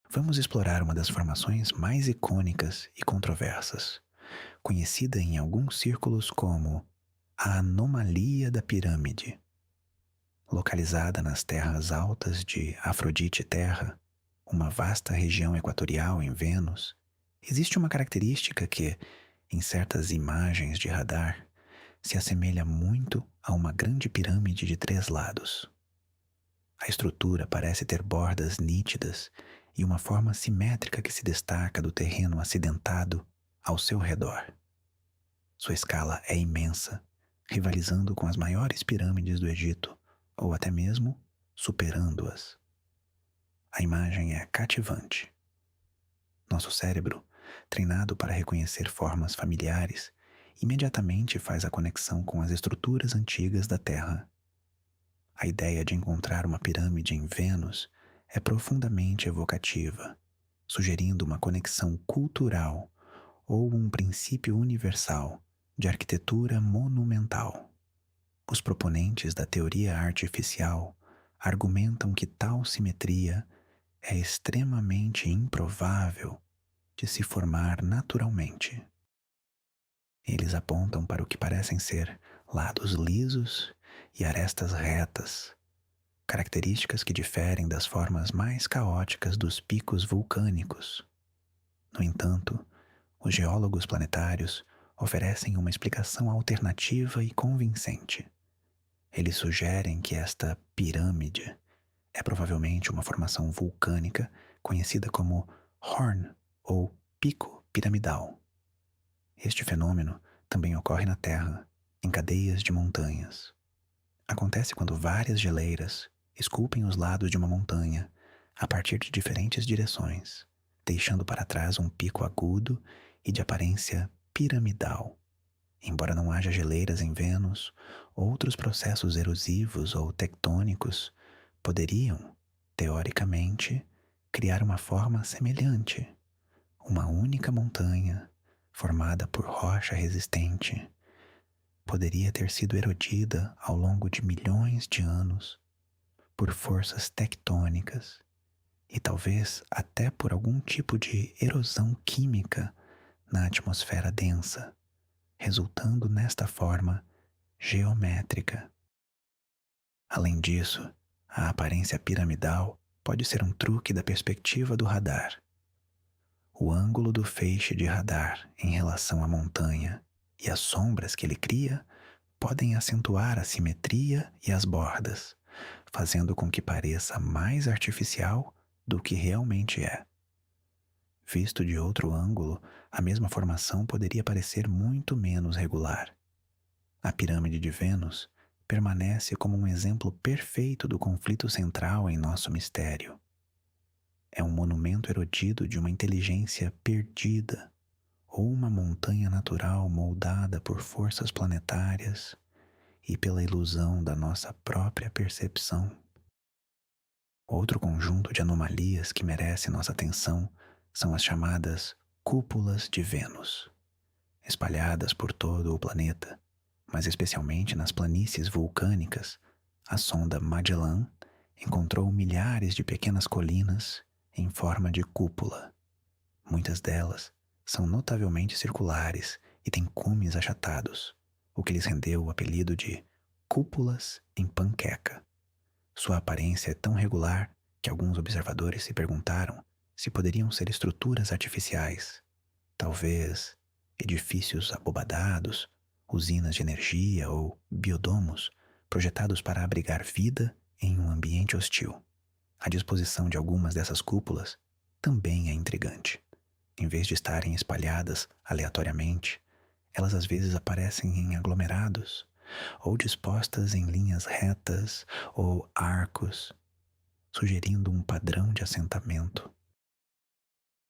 Vamos explorar uma das formações mais icônicas e controversas, conhecida em alguns círculos como a Anomalia da Pirâmide. Localizada nas terras altas de Afrodite Terra, uma vasta região equatorial em Vênus, existe uma característica que, em certas imagens de radar, se assemelha muito a uma grande pirâmide de 3 lados. A estrutura parece ter bordas nítidas e uma forma simétrica que se destaca do terreno acidentado ao seu redor. Sua escala é imensa, rivalizando com as maiores pirâmides do Egito, ou até mesmo superando-as. A imagem é cativante. Nosso cérebro, treinado para reconhecer formas familiares, imediatamente faz a conexão com as estruturas antigas da Terra. A ideia de encontrar uma pirâmide em Vênus é profundamente evocativa, sugerindo uma conexão cultural ou um princípio universal de arquitetura monumental. Os proponentes da teoria artificial argumentam que tal simetria é extremamente improvável de se formar naturalmente. Eles apontam para o que parecem ser lados lisos e arestas retas, características que diferem das formas mais caóticas dos picos vulcânicos. No entanto, os geólogos planetários oferecem uma explicação alternativa e convincente. Eles sugerem que esta pirâmide é provavelmente uma formação vulcânica conhecida como Horn ou pico piramidal. Este fenômeno também ocorre na Terra, em cadeias de montanhas. Acontece quando várias geleiras esculpem os lados de uma montanha a partir de diferentes direções, deixando para trás um pico agudo e de aparência piramidal. Embora não haja geleiras em Vênus, outros processos erosivos ou tectônicos poderiam, teoricamente, criar uma forma semelhante. Uma única montanha, formada por rocha resistente, poderia ter sido erodida ao longo de milhões de anos por forças tectônicas e talvez até por algum tipo de erosão química na atmosfera densa, resultando nesta forma geométrica. Além disso, a aparência piramidal pode ser um truque da perspectiva do radar. O ângulo do feixe de radar em relação à montanha e as sombras que ele cria podem acentuar a simetria e as bordas, fazendo com que pareça mais artificial do que realmente é. Visto de outro ângulo, a mesma formação poderia parecer muito menos regular. A pirâmide de Vênus permanece como um exemplo perfeito do conflito central em nosso mistério. É um monumento erodido de uma inteligência perdida, ou uma montanha natural moldada por forças planetárias e pela ilusão da nossa própria percepção. Outro conjunto de anomalias que merece nossa atenção são as chamadas cúpulas de Vênus, espalhadas por todo o planeta, mas especialmente nas planícies vulcânicas. A sonda Magellan encontrou milhares de pequenas colinas em forma de cúpula. Muitas delas são notavelmente circulares e têm cumes achatados, o que lhes rendeu o apelido de cúpulas em panqueca. Sua aparência é tão regular que alguns observadores se perguntaram se poderiam ser estruturas artificiais, talvez edifícios abobadados, usinas de energia ou biodomos projetados para abrigar vida em um ambiente hostil. A disposição de algumas dessas cúpulas também é intrigante. Em vez de estarem espalhadas aleatoriamente, elas às vezes aparecem em aglomerados, ou dispostas em linhas retas ou arcos, sugerindo um padrão de assentamento.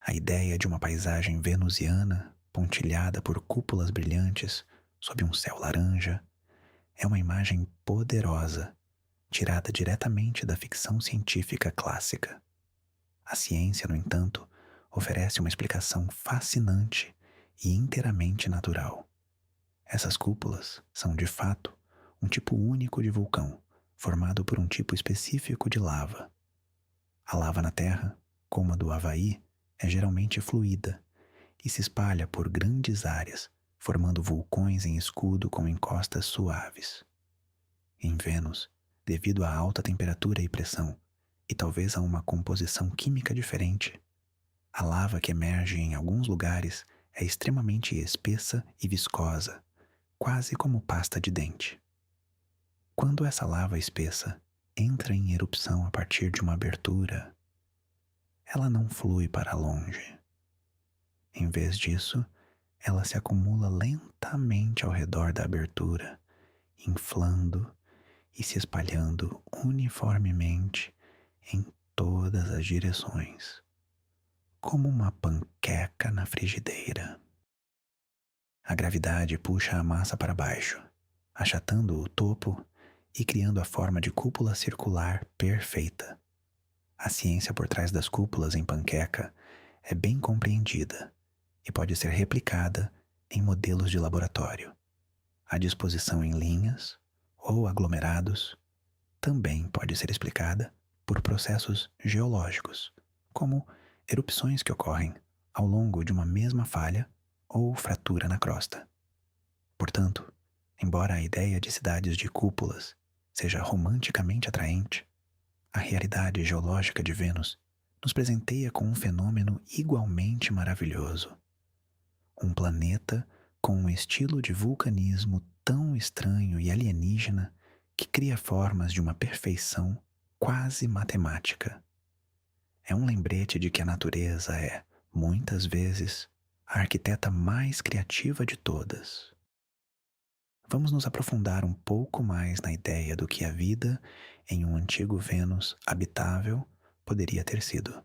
A ideia de uma paisagem venusiana, pontilhada por cúpulas brilhantes sob um céu laranja, é uma imagem poderosa, tirada diretamente da ficção científica clássica. A ciência, no entanto, oferece uma explicação fascinante e inteiramente natural. Essas cúpulas são, de fato, um tipo único de vulcão, formado por um tipo específico de lava. A lava na Terra, como a do Havaí, é geralmente fluida e se espalha por grandes áreas, formando vulcões em escudo com encostas suaves. Em Vênus, devido à alta temperatura e pressão, e talvez a uma composição química diferente, a lava que emerge em alguns lugares é extremamente espessa e viscosa, quase como pasta de dente. Quando essa lava espessa entra em erupção a partir de uma abertura, ela não flui para longe. Em vez disso, ela se acumula lentamente ao redor da abertura, inflando e se espalhando uniformemente em todas as direções, como uma panqueca na frigideira. A gravidade puxa a massa para baixo, achatando o topo e criando a forma de cúpula circular perfeita. A ciência por trás das cúpulas em panqueca é bem compreendida e pode ser replicada em modelos de laboratório. A disposição em linhas ou aglomerados também pode ser explicada por processos geológicos, como erupções que ocorrem ao longo de uma mesma falha ou fratura na crosta. Portanto, embora a ideia de cidades de cúpulas seja romanticamente atraente, a realidade geológica de Vênus nos presenteia com um fenômeno igualmente maravilhoso. Um planeta com um estilo de vulcanismo tão estranho e alienígena que cria formas de uma perfeição quase matemática. É um lembrete de que a natureza é, muitas vezes, a arquiteta mais criativa de todas. Vamos nos aprofundar um pouco mais na ideia do que a vida em um antigo Vênus habitável poderia ter sido.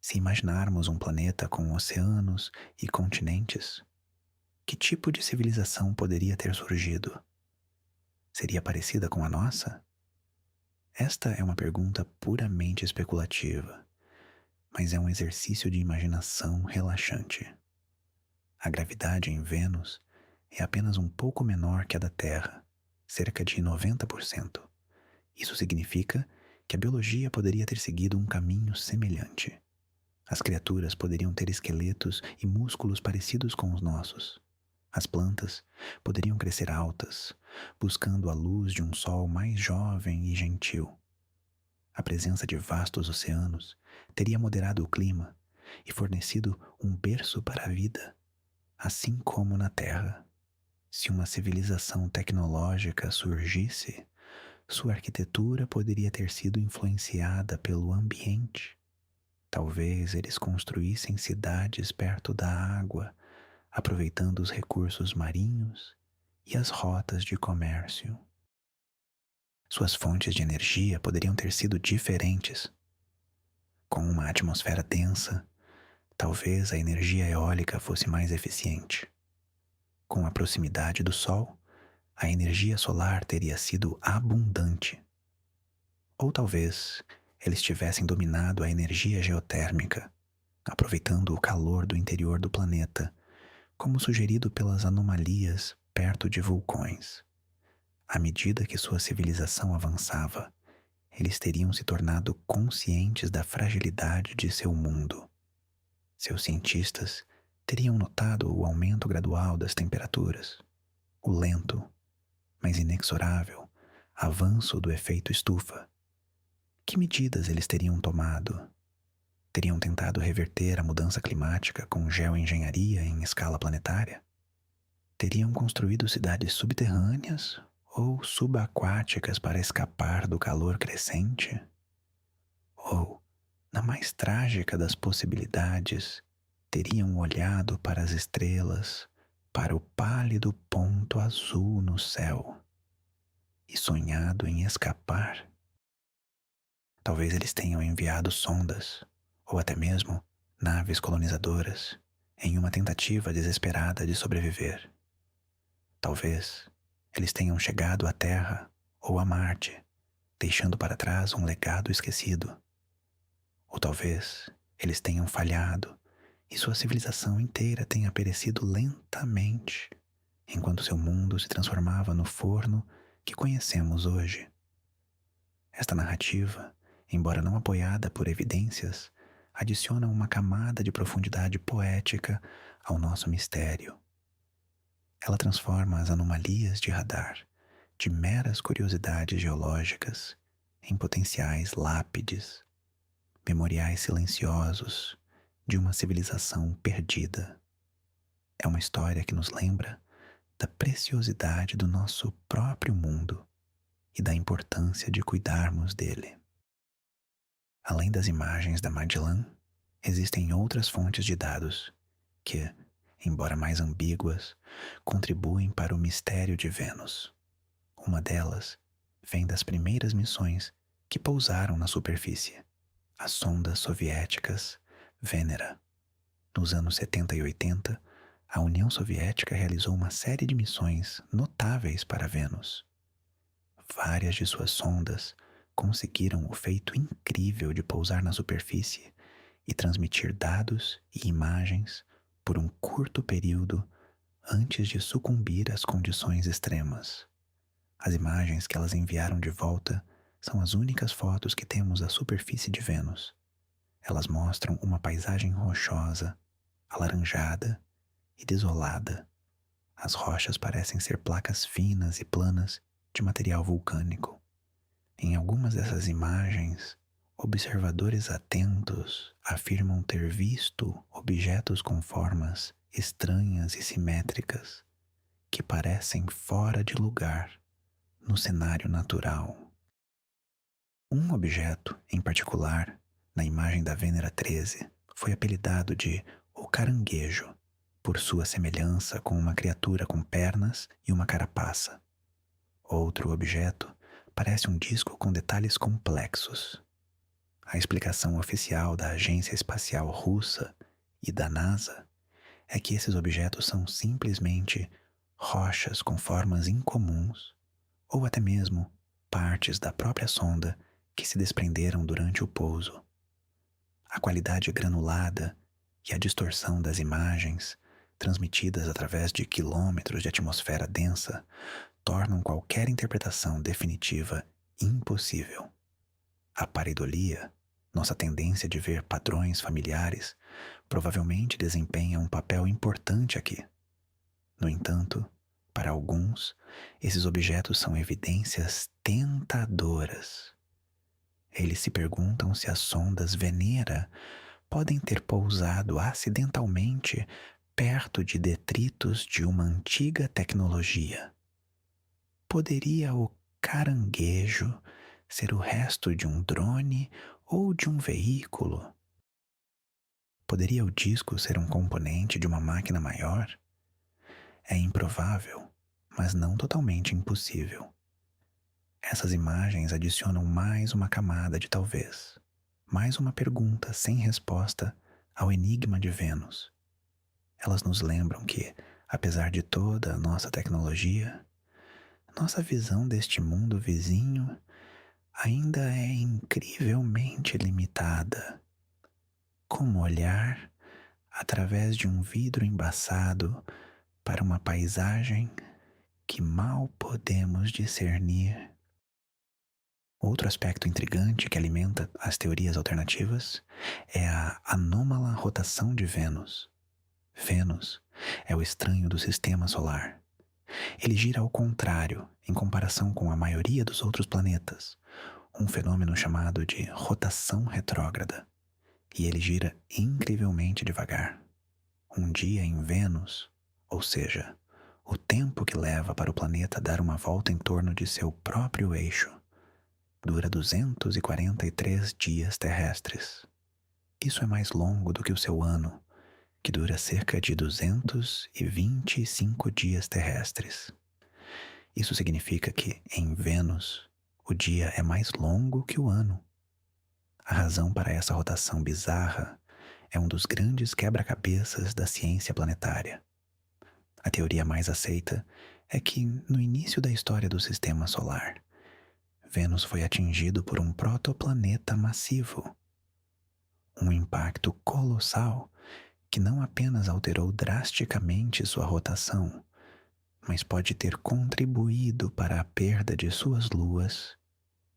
Se imaginarmos um planeta com oceanos e continentes, que tipo de civilização poderia ter surgido? Seria parecida com a nossa? Esta é uma pergunta puramente especulativa, mas é um exercício de imaginação relaxante. A gravidade em Vênus é apenas um pouco menor que a da Terra, cerca de 90%. Isso significa que a biologia poderia ter seguido um caminho semelhante. As criaturas poderiam ter esqueletos e músculos parecidos com os nossos. As plantas poderiam crescer altas, buscando a luz de um sol mais jovem e gentil. A presença de vastos oceanos teria moderado o clima e fornecido um berço para a vida, assim como na Terra. Se uma civilização tecnológica surgisse, sua arquitetura poderia ter sido influenciada pelo ambiente. Talvez eles construíssem cidades perto da água, aproveitando os recursos marinhos e as rotas de comércio. Suas fontes de energia poderiam ter sido diferentes. Com uma atmosfera densa, talvez a energia eólica fosse mais eficiente. Com a proximidade do Sol, a energia solar teria sido abundante. Ou talvez eles tivessem dominado a energia geotérmica, aproveitando o calor do interior do planeta, como sugerido pelas anomalias perto de vulcões. À medida que sua civilização avançava, eles teriam se tornado conscientes da fragilidade de seu mundo. Seus cientistas teriam notado o aumento gradual das temperaturas, o lento, mas inexorável, avanço do efeito estufa. Que medidas eles teriam tomado? Teriam tentado reverter a mudança climática com geoengenharia em escala planetária? Teriam construído cidades subterrâneas ou subaquáticas para escapar do calor crescente? Ou, na mais trágica das possibilidades, teriam olhado para as estrelas, para o pálido ponto azul no céu e sonhado em escapar? Talvez eles tenham enviado sondas, ou até mesmo naves colonizadoras, em uma tentativa desesperada de sobreviver. Talvez eles tenham chegado à Terra ou a Marte, deixando para trás um legado esquecido. Ou talvez eles tenham falhado e sua civilização inteira tenha perecido lentamente, enquanto seu mundo se transformava no forno que conhecemos hoje. Esta narrativa, embora não apoiada por evidências, adiciona uma camada de profundidade poética ao nosso mistério. Ela transforma as anomalias de radar, de meras curiosidades geológicas, em potenciais lápides, memoriais silenciosos de uma civilização perdida. É uma história que nos lembra da preciosidade do nosso próprio mundo e da importância de cuidarmos dele. Além das imagens da Magellan, existem outras fontes de dados que, embora mais ambíguas, contribuem para o mistério de Vênus. Uma delas vem das primeiras missões que pousaram na superfície, as sondas soviéticas Venera. Nos anos 70 e 80, a União Soviética realizou uma série de missões notáveis para Vênus. Várias de suas sondas conseguiram o feito incrível de pousar na superfície e transmitir dados e imagens por um curto período antes de sucumbir às condições extremas. As imagens que elas enviaram de volta são as únicas fotos que temos da superfície de Vênus. Elas mostram uma paisagem rochosa, alaranjada e desolada. As rochas parecem ser placas finas e planas de material vulcânico. Em algumas dessas imagens, observadores atentos afirmam ter visto objetos com formas estranhas e simétricas que parecem fora de lugar no cenário natural. Um objeto, em particular, na imagem da Vênera 13, foi apelidado de o caranguejo, por sua semelhança com uma criatura com pernas e uma carapaça. Outro objeto parece um disco com detalhes complexos. A explicação oficial da Agência Espacial Russa e da NASA é que esses objetos são simplesmente rochas com formas incomuns ou até mesmo partes da própria sonda que se desprenderam durante o pouso. A qualidade granulada e a distorção das imagens, transmitidas através de quilômetros de atmosfera densa, tornam qualquer interpretação definitiva impossível. A pareidolia, nossa tendência de ver padrões familiares, provavelmente desempenha um papel importante aqui. No entanto, para alguns, esses objetos são evidências tentadoras. Eles se perguntam se as sondas Venera podem ter pousado acidentalmente perto de detritos de uma antiga tecnologia. Poderia o caranguejo ser o resto de um drone ou de um veículo? Poderia o disco ser um componente de uma máquina maior? É improvável, mas não totalmente impossível. Essas imagens adicionam mais uma camada de talvez, mais uma pergunta sem resposta ao enigma de Vênus. Elas nos lembram que, apesar de toda a nossa tecnologia, nossa visão deste mundo vizinho ainda é incrivelmente limitada. Como olhar através de um vidro embaçado para uma paisagem que mal podemos discernir. Outro aspecto intrigante que alimenta as teorias alternativas é a anômala rotação de Vênus. Vênus é o estranho do sistema solar. Ele gira ao contrário em comparação com a maioria dos outros planetas, um fenômeno chamado de rotação retrógrada. E ele gira incrivelmente devagar. Um dia em Vênus, ou seja, o tempo que leva para o planeta dar uma volta em torno de seu próprio eixo, dura 243 dias terrestres. Isso é mais longo do que o seu ano, que dura cerca de 225 dias terrestres. Isso significa que, em Vênus, o dia é mais longo que o ano. A razão para essa rotação bizarra é um dos grandes quebra-cabeças da ciência planetária. A teoria mais aceita é que, no início da história do Sistema Solar, Vênus foi atingido por um protoplaneta massivo. Um impacto colossal que não apenas alterou drasticamente sua rotação, mas pode ter contribuído para a perda de suas luas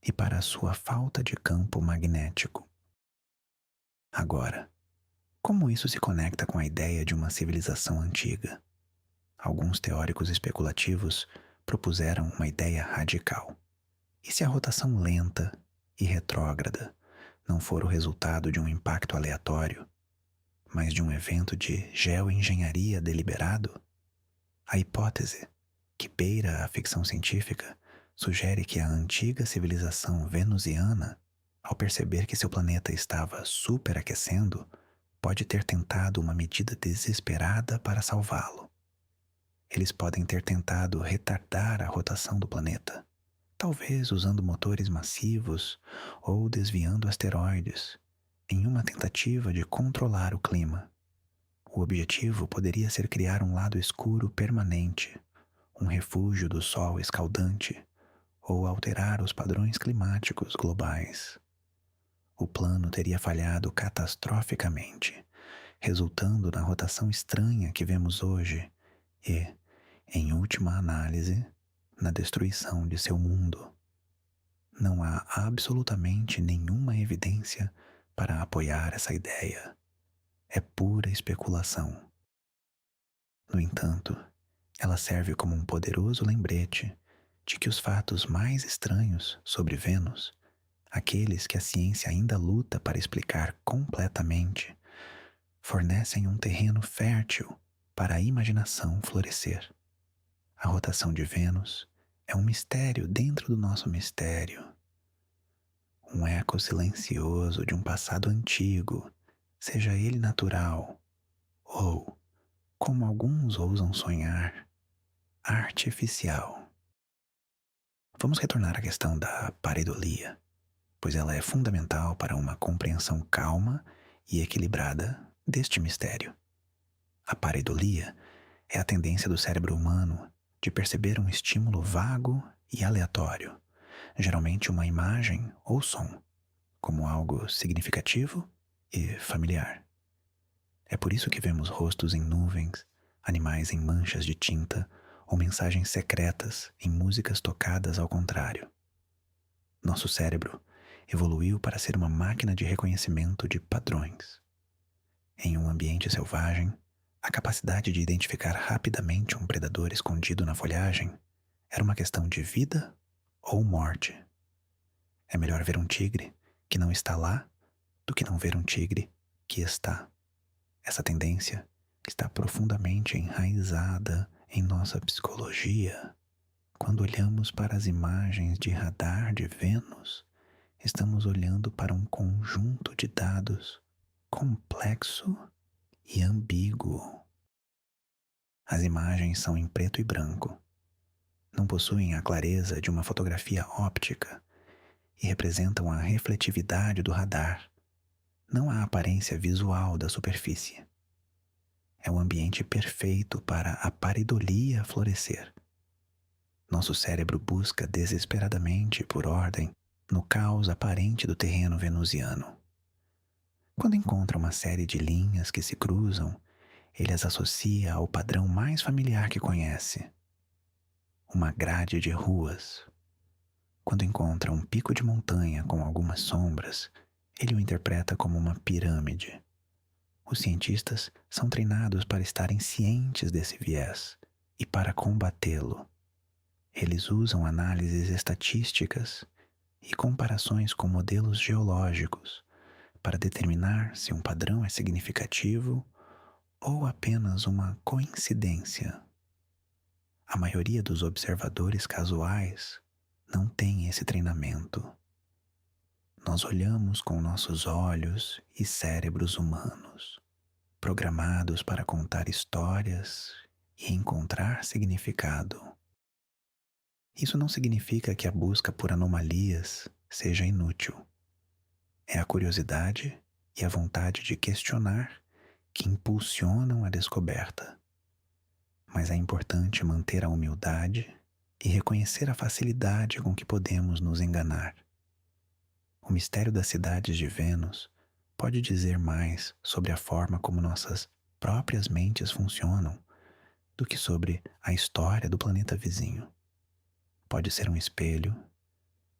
e para a sua falta de campo magnético. Agora, como isso se conecta com a ideia de uma civilização antiga? Alguns teóricos especulativos propuseram uma ideia radical. E se a rotação lenta e retrógrada não for o resultado de um impacto aleatório, mas de um evento de geoengenharia deliberado? A hipótese, que beira a ficção científica, sugere que a antiga civilização venusiana, ao perceber que seu planeta estava superaquecendo, pode ter tentado uma medida desesperada para salvá-lo. Eles podem ter tentado retardar a rotação do planeta, talvez usando motores massivos ou desviando asteroides, em uma tentativa de controlar o clima. O objetivo poderia ser criar um lado escuro permanente, um refúgio do sol escaldante, ou alterar os padrões climáticos globais. O plano teria falhado catastroficamente, resultando na rotação estranha que vemos hoje e, em última análise, na destruição de seu mundo. Não há absolutamente nenhuma evidência para apoiar essa ideia. É pura especulação. No entanto, ela serve como um poderoso lembrete de que os fatos mais estranhos sobre Vênus, aqueles que a ciência ainda luta para explicar completamente, fornecem um terreno fértil para a imaginação florescer. A rotação de Vênus é um mistério dentro do nosso mistério. Um eco silencioso de um passado antigo, seja ele natural ou, como alguns ousam sonhar, artificial. Vamos retornar à questão da pareidolia, pois ela é fundamental para uma compreensão calma e equilibrada deste mistério. A pareidolia é a tendência do cérebro humano de perceber um estímulo vago e aleatório, geralmente uma imagem ou som, como algo significativo e familiar. É por isso que vemos rostos em nuvens, animais em manchas de tinta ou mensagens secretas em músicas tocadas ao contrário. Nosso cérebro evoluiu para ser uma máquina de reconhecimento de padrões. Em um ambiente selvagem, a capacidade de identificar rapidamente um predador escondido na folhagem era uma questão de vida ou morte. É melhor ver um tigre que não está lá do que não ver um tigre que está. Essa tendência está profundamente enraizada em nossa psicologia. Quando olhamos para as imagens de radar de Vênus, estamos olhando para um conjunto de dados complexo e ambíguo. As imagens são em preto e branco, não possuem a clareza de uma fotografia óptica e representam a refletividade do radar, não a aparência visual da superfície. É o ambiente perfeito para a pareidolia florescer. Nosso cérebro busca desesperadamente por ordem no caos aparente do terreno venusiano. Quando encontra uma série de linhas que se cruzam, ele as associa ao padrão mais familiar que conhece: uma grade de ruas. Quando encontra um pico de montanha com algumas sombras, ele o interpreta como uma pirâmide. Os cientistas são treinados para estarem cientes desse viés e para combatê-lo. Eles usam análises estatísticas e comparações com modelos geológicos para determinar se um padrão é significativo ou apenas uma coincidência. A maioria dos observadores casuais não tem esse treinamento. Nós olhamos com nossos olhos e cérebros humanos, programados para contar histórias e encontrar significado. Isso não significa que a busca por anomalias seja inútil. É a curiosidade e a vontade de questionar que impulsionam a descoberta. Mas é importante manter a humildade e reconhecer a facilidade com que podemos nos enganar. O mistério das cidades de Vênus pode dizer mais sobre a forma como nossas próprias mentes funcionam do que sobre a história do planeta vizinho. Pode ser um espelho,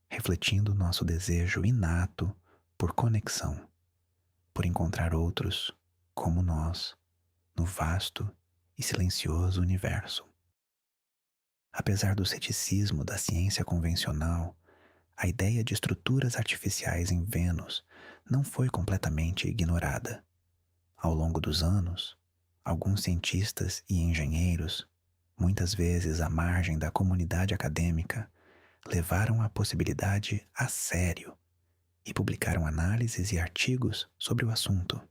refletindo nosso desejo inato por conexão, por encontrar outros como nós no vasto e silencioso universo. Apesar do ceticismo da ciência convencional, a ideia de estruturas artificiais em Vênus não foi completamente ignorada. Ao longo dos anos, alguns cientistas e engenheiros, muitas vezes à margem da comunidade acadêmica, levaram a possibilidade a sério e publicaram análises e artigos sobre o assunto.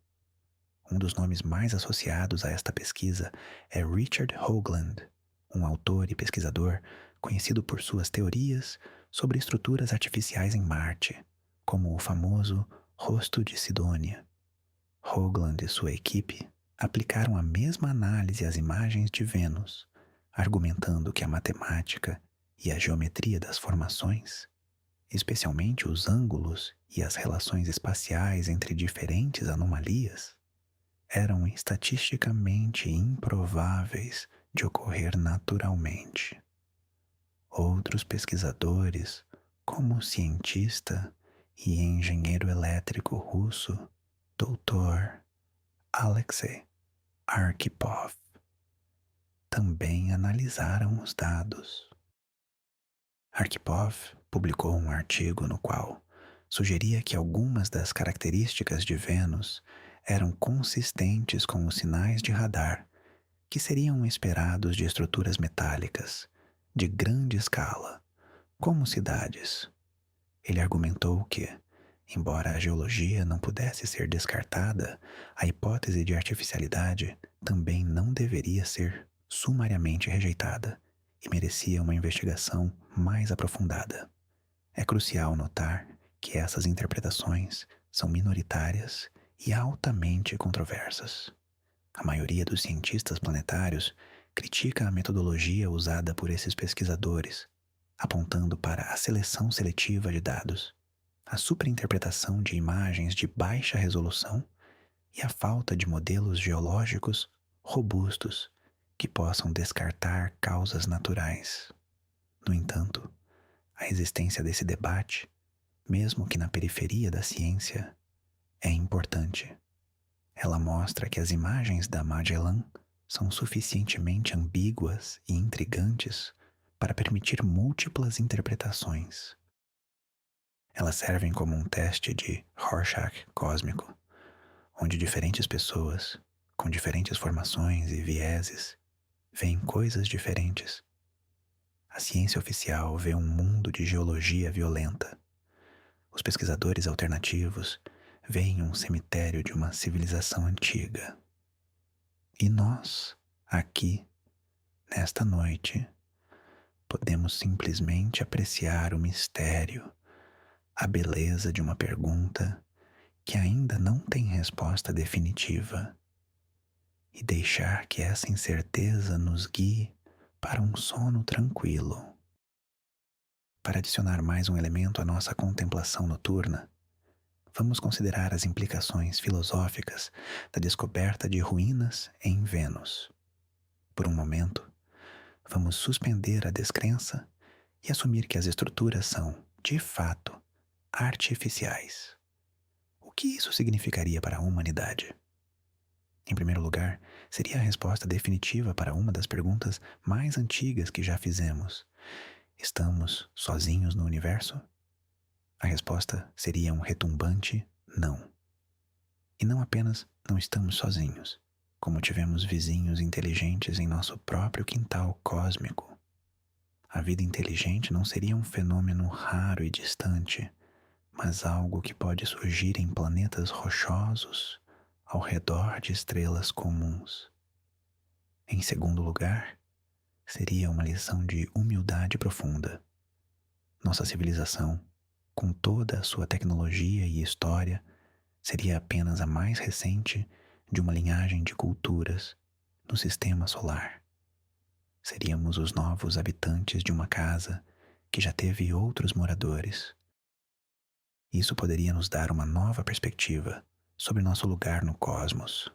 Um dos nomes mais associados a esta pesquisa é Richard Hoagland, um autor e pesquisador conhecido por suas teorias sobre estruturas artificiais em Marte, como o famoso rosto de Sidônia. Hoagland e sua equipe aplicaram a mesma análise às imagens de Vênus, argumentando que a matemática e a geometria das formações, especialmente os ângulos e as relações espaciais entre diferentes anomalias, eram estatisticamente improváveis de ocorrer naturalmente. Outros pesquisadores, como o cientista e engenheiro elétrico russo Dr. Alexei Arkhipov, também analisaram os dados. Arkhipov publicou um artigo no qual sugeria que algumas das características de Vênus eram consistentes com os sinais de radar que seriam esperados de estruturas metálicas de grande escala, como cidades. Ele argumentou que, embora a geologia não pudesse ser descartada, a hipótese de artificialidade também não deveria ser sumariamente rejeitada e merecia uma investigação mais aprofundada. É crucial notar que essas interpretações são minoritárias e altamente controversas. A maioria dos cientistas planetários critica a metodologia usada por esses pesquisadores, apontando para a seleção seletiva de dados, a superinterpretação de imagens de baixa resolução e a falta de modelos geológicos robustos que possam descartar causas naturais. No entanto, a existência desse debate, mesmo que na periferia da ciência, é importante. Ela mostra que as imagens da Magellan são suficientemente ambíguas e intrigantes para permitir múltiplas interpretações. Elas servem como um teste de Rorschach cósmico, onde diferentes pessoas, com diferentes formações e vieses, veem coisas diferentes. A ciência oficial vê um mundo de geologia violenta. Os pesquisadores alternativos veem um cemitério de uma civilização antiga. E nós, aqui, nesta noite, podemos simplesmente apreciar o mistério, a beleza de uma pergunta que ainda não tem resposta definitiva e deixar que essa incerteza nos guie para um sono tranquilo. Para adicionar mais um elemento à nossa contemplação noturna, vamos considerar as implicações filosóficas da descoberta de ruínas em Vênus. Por um momento, vamos suspender a descrença e assumir que as estruturas são, de fato, artificiais. O que isso significaria para a humanidade? Em primeiro lugar, seria a resposta definitiva para uma das perguntas mais antigas que já fizemos: estamos sozinhos no universo? A resposta seria um retumbante não. E não apenas não estamos sozinhos, como tivemos vizinhos inteligentes em nosso próprio quintal cósmico. A vida inteligente não seria um fenômeno raro e distante, mas algo que pode surgir em planetas rochosos ao redor de estrelas comuns. Em segundo lugar, seria uma lição de humildade profunda. Nossa civilização, com toda a sua tecnologia e história, seria apenas a mais recente de uma linhagem de culturas no sistema solar. Seríamos os novos habitantes de uma casa que já teve outros moradores. Isso poderia nos dar uma nova perspectiva sobre nosso lugar no cosmos,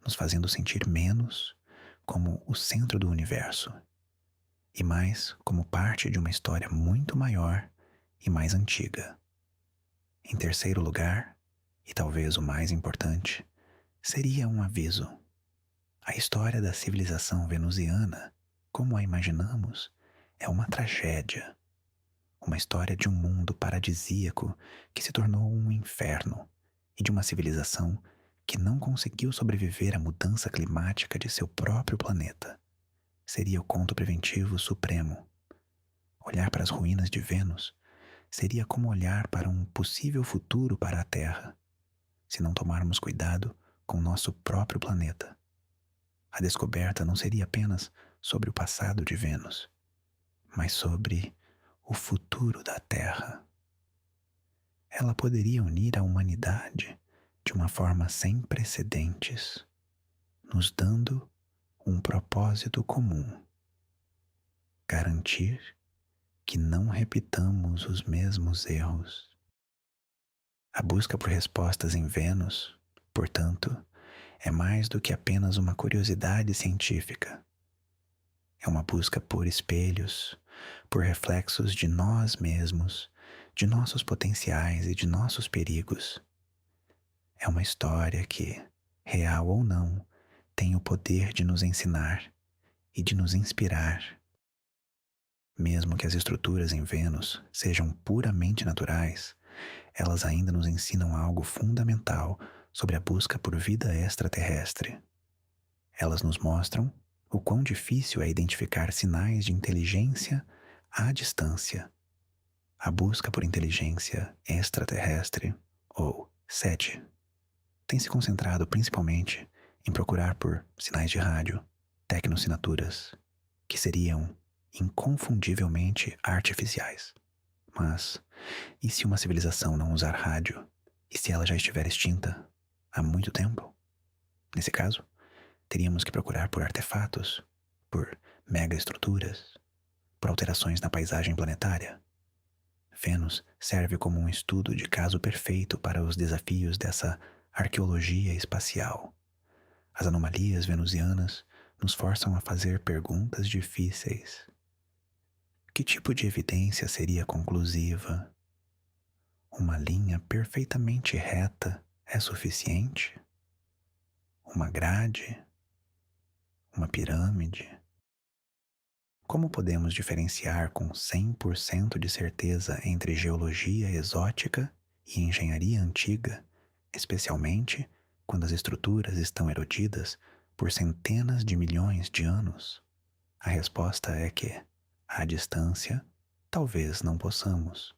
nos fazendo sentir menos como o centro do universo e mais como parte de uma história muito maior e mais antiga. Em terceiro lugar, e talvez o mais importante, seria um aviso. A história da civilização venusiana, como a imaginamos, é uma tragédia. Uma história de um mundo paradisíaco que se tornou um inferno e de uma civilização que não conseguiu sobreviver à mudança climática de seu próprio planeta. Seria o conto preventivo supremo. Olhar para as ruínas de Vênus seria como olhar para um possível futuro para a Terra, se não tomarmos cuidado com nosso próprio planeta. A descoberta não seria apenas sobre o passado de Vênus, mas sobre o futuro da Terra. Ela poderia unir a humanidade de uma forma sem precedentes, nos dando um propósito comum: garantir que não repitamos os mesmos erros. A busca por respostas em Vênus, portanto, é mais do que apenas uma curiosidade científica. É uma busca por espelhos, por reflexos de nós mesmos, de nossos potenciais e de nossos perigos. É uma história que, real ou não, tem o poder de nos ensinar e de nos inspirar. Mesmo que as estruturas em Vênus sejam puramente naturais, elas ainda nos ensinam algo fundamental sobre a busca por vida extraterrestre. Elas nos mostram o quão difícil é identificar sinais de inteligência à distância. A busca por inteligência extraterrestre, ou SETI, tem se concentrado principalmente em procurar por sinais de rádio, tecnossinaturas, que seriam inconfundivelmente artificiais. Mas, e se uma civilização não usar rádio? E se ela já estiver extinta há muito tempo? Nesse caso, teríamos que procurar por artefatos, por megaestruturas, por alterações na paisagem planetária. Vênus serve como um estudo de caso perfeito para os desafios dessa arqueologia espacial. As anomalias venusianas nos forçam a fazer perguntas difíceis. Que tipo de evidência seria conclusiva? Uma linha perfeitamente reta é suficiente? Uma grade? Uma pirâmide? Como podemos diferenciar com 100% de certeza entre geologia exótica e engenharia antiga, especialmente quando as estruturas estão erodidas por centenas de milhões de anos? A resposta é que, à distância, talvez não possamos.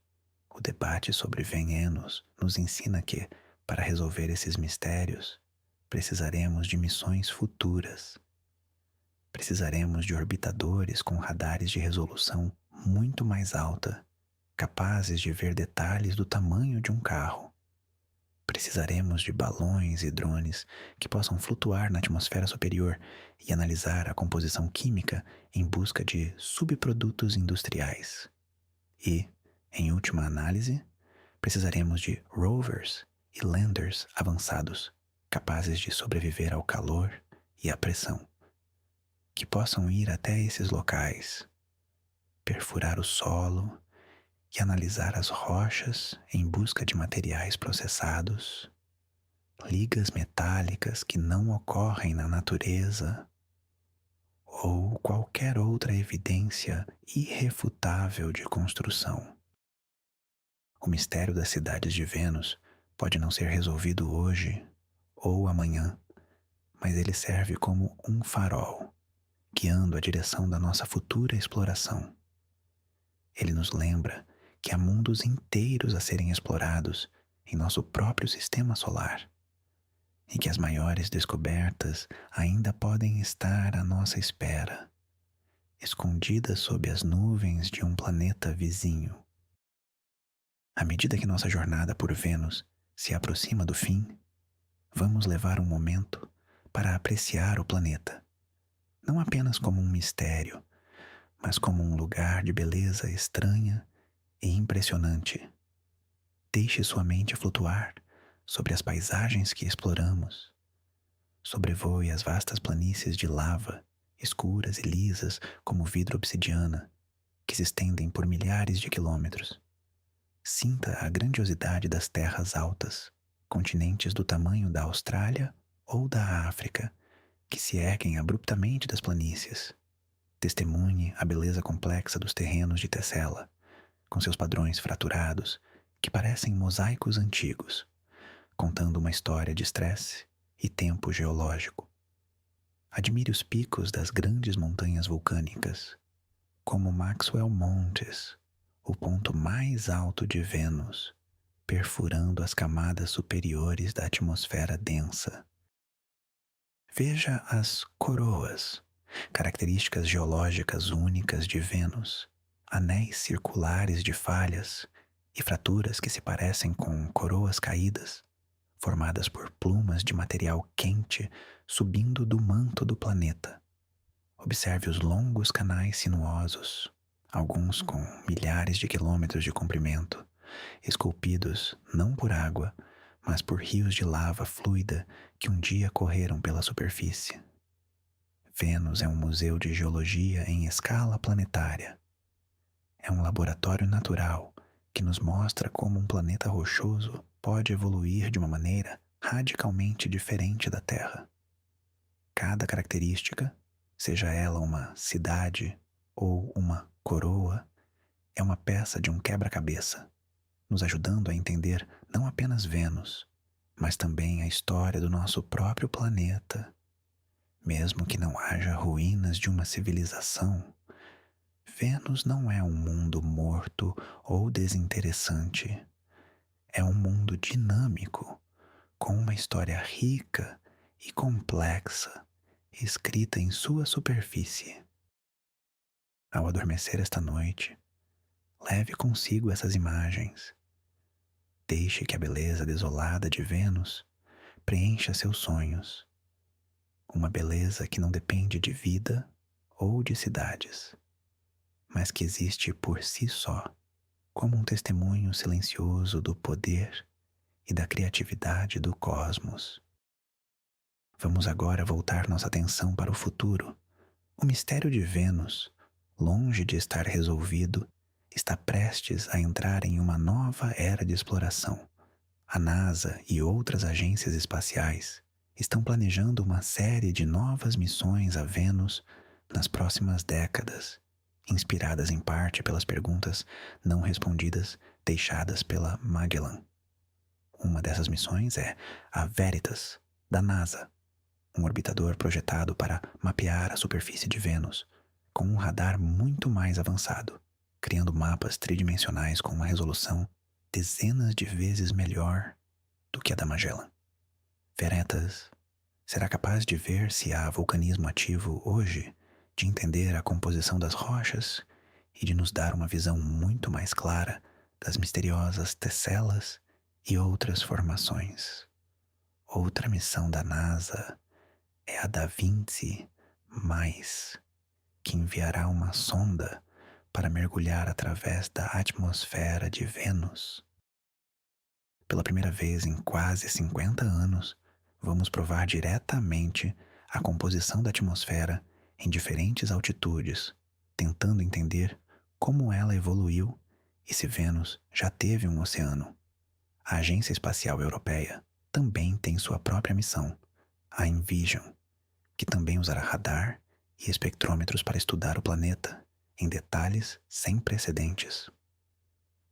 O debate sobre venenos nos ensina que, para resolver esses mistérios, precisaremos de missões futuras. Precisaremos de orbitadores com radares de resolução muito mais alta, capazes de ver detalhes do tamanho de um carro. Precisaremos de balões e drones que possam flutuar na atmosfera superior e analisar a composição química em busca de subprodutos industriais. E, em última análise, precisaremos de rovers e landers avançados, capazes de sobreviver ao calor e à pressão, que possam ir até esses locais, perfurar o solo e analisar as rochas em busca de materiais processados, ligas metálicas que não ocorrem na natureza ou qualquer outra evidência irrefutável de construção. O mistério das cidades de Vênus pode não ser resolvido hoje ou amanhã, mas ele serve como um farol, guiando a direção da nossa futura exploração. Ele nos lembra que há mundos inteiros a serem explorados em nosso próprio sistema solar e que as maiores descobertas ainda podem estar à nossa espera, escondidas sob as nuvens de um planeta vizinho. À medida que nossa jornada por Vênus se aproxima do fim, vamos levar um momento para apreciar o planeta, não apenas como um mistério, mas como um lugar de beleza estranha e impressionante. Deixe sua mente flutuar sobre as paisagens que exploramos. Sobrevoe as vastas planícies de lava, escuras e lisas como vidro obsidiana, que se estendem por milhares de quilômetros. Sinta a grandiosidade das terras altas, continentes do tamanho da Austrália ou da África, que se erguem abruptamente das planícies. Testemunhe a beleza complexa dos terrenos de Tessela, com seus padrões fraturados que parecem mosaicos antigos, contando uma história de estresse e tempo geológico. Admire os picos das grandes montanhas vulcânicas, como Maxwell Montes, o ponto mais alto de Vênus, perfurando as camadas superiores da atmosfera densa. Veja as coroas, características geológicas únicas de Vênus, anéis circulares de falhas e fraturas que se parecem com coroas caídas, formadas por plumas de material quente subindo do manto do planeta. Observe os longos canais sinuosos, alguns com milhares de quilômetros de comprimento, esculpidos não por água, mas por rios de lava fluida que um dia correram pela superfície. Vênus é um museu de geologia em escala planetária. É um laboratório natural que nos mostra como um planeta rochoso pode evoluir de uma maneira radicalmente diferente da Terra. Cada característica, seja ela uma cidade ou uma coroa, é uma peça de um quebra-cabeça, nos ajudando a entender não apenas Vênus, mas também a história do nosso próprio planeta. Mesmo que não haja ruínas de uma civilização, Vênus não é um mundo morto ou desinteressante. É um mundo dinâmico, com uma história rica e complexa, escrita em sua superfície. Ao adormecer esta noite, leve consigo essas imagens. Deixe que a beleza desolada de Vênus preencha seus sonhos. Uma beleza que não depende de vida ou de cidades, mas que existe por si só, como um testemunho silencioso do poder e da criatividade do cosmos. Vamos agora voltar nossa atenção para o futuro. O mistério de Vênus, longe de estar resolvido, está prestes a entrar em uma nova era de exploração. A NASA e outras agências espaciais estão planejando uma série de novas missões a Vênus nas próximas décadas, inspiradas em parte pelas perguntas não respondidas deixadas pela Magellan. Uma dessas missões é a Veritas, da NASA, um orbitador projetado para mapear a superfície de Vênus com um radar muito mais avançado, criando mapas tridimensionais com uma resolução dezenas de vezes melhor do que a da Magellan. Veritas será capaz de ver se há vulcanismo ativo hoje, de entender a composição das rochas e de nos dar uma visão muito mais clara das misteriosas tesselas e outras formações. Outra missão da NASA é a Da Vinci+, que enviará uma sonda para mergulhar através da atmosfera de Vênus. Pela primeira vez em quase 50 anos, vamos provar diretamente a composição da atmosfera em diferentes altitudes, tentando entender como ela evoluiu e se Vênus já teve um oceano. A Agência Espacial Europeia também tem sua própria missão, a Envision, que também usará radar e espectrômetros para estudar o planeta em detalhes sem precedentes.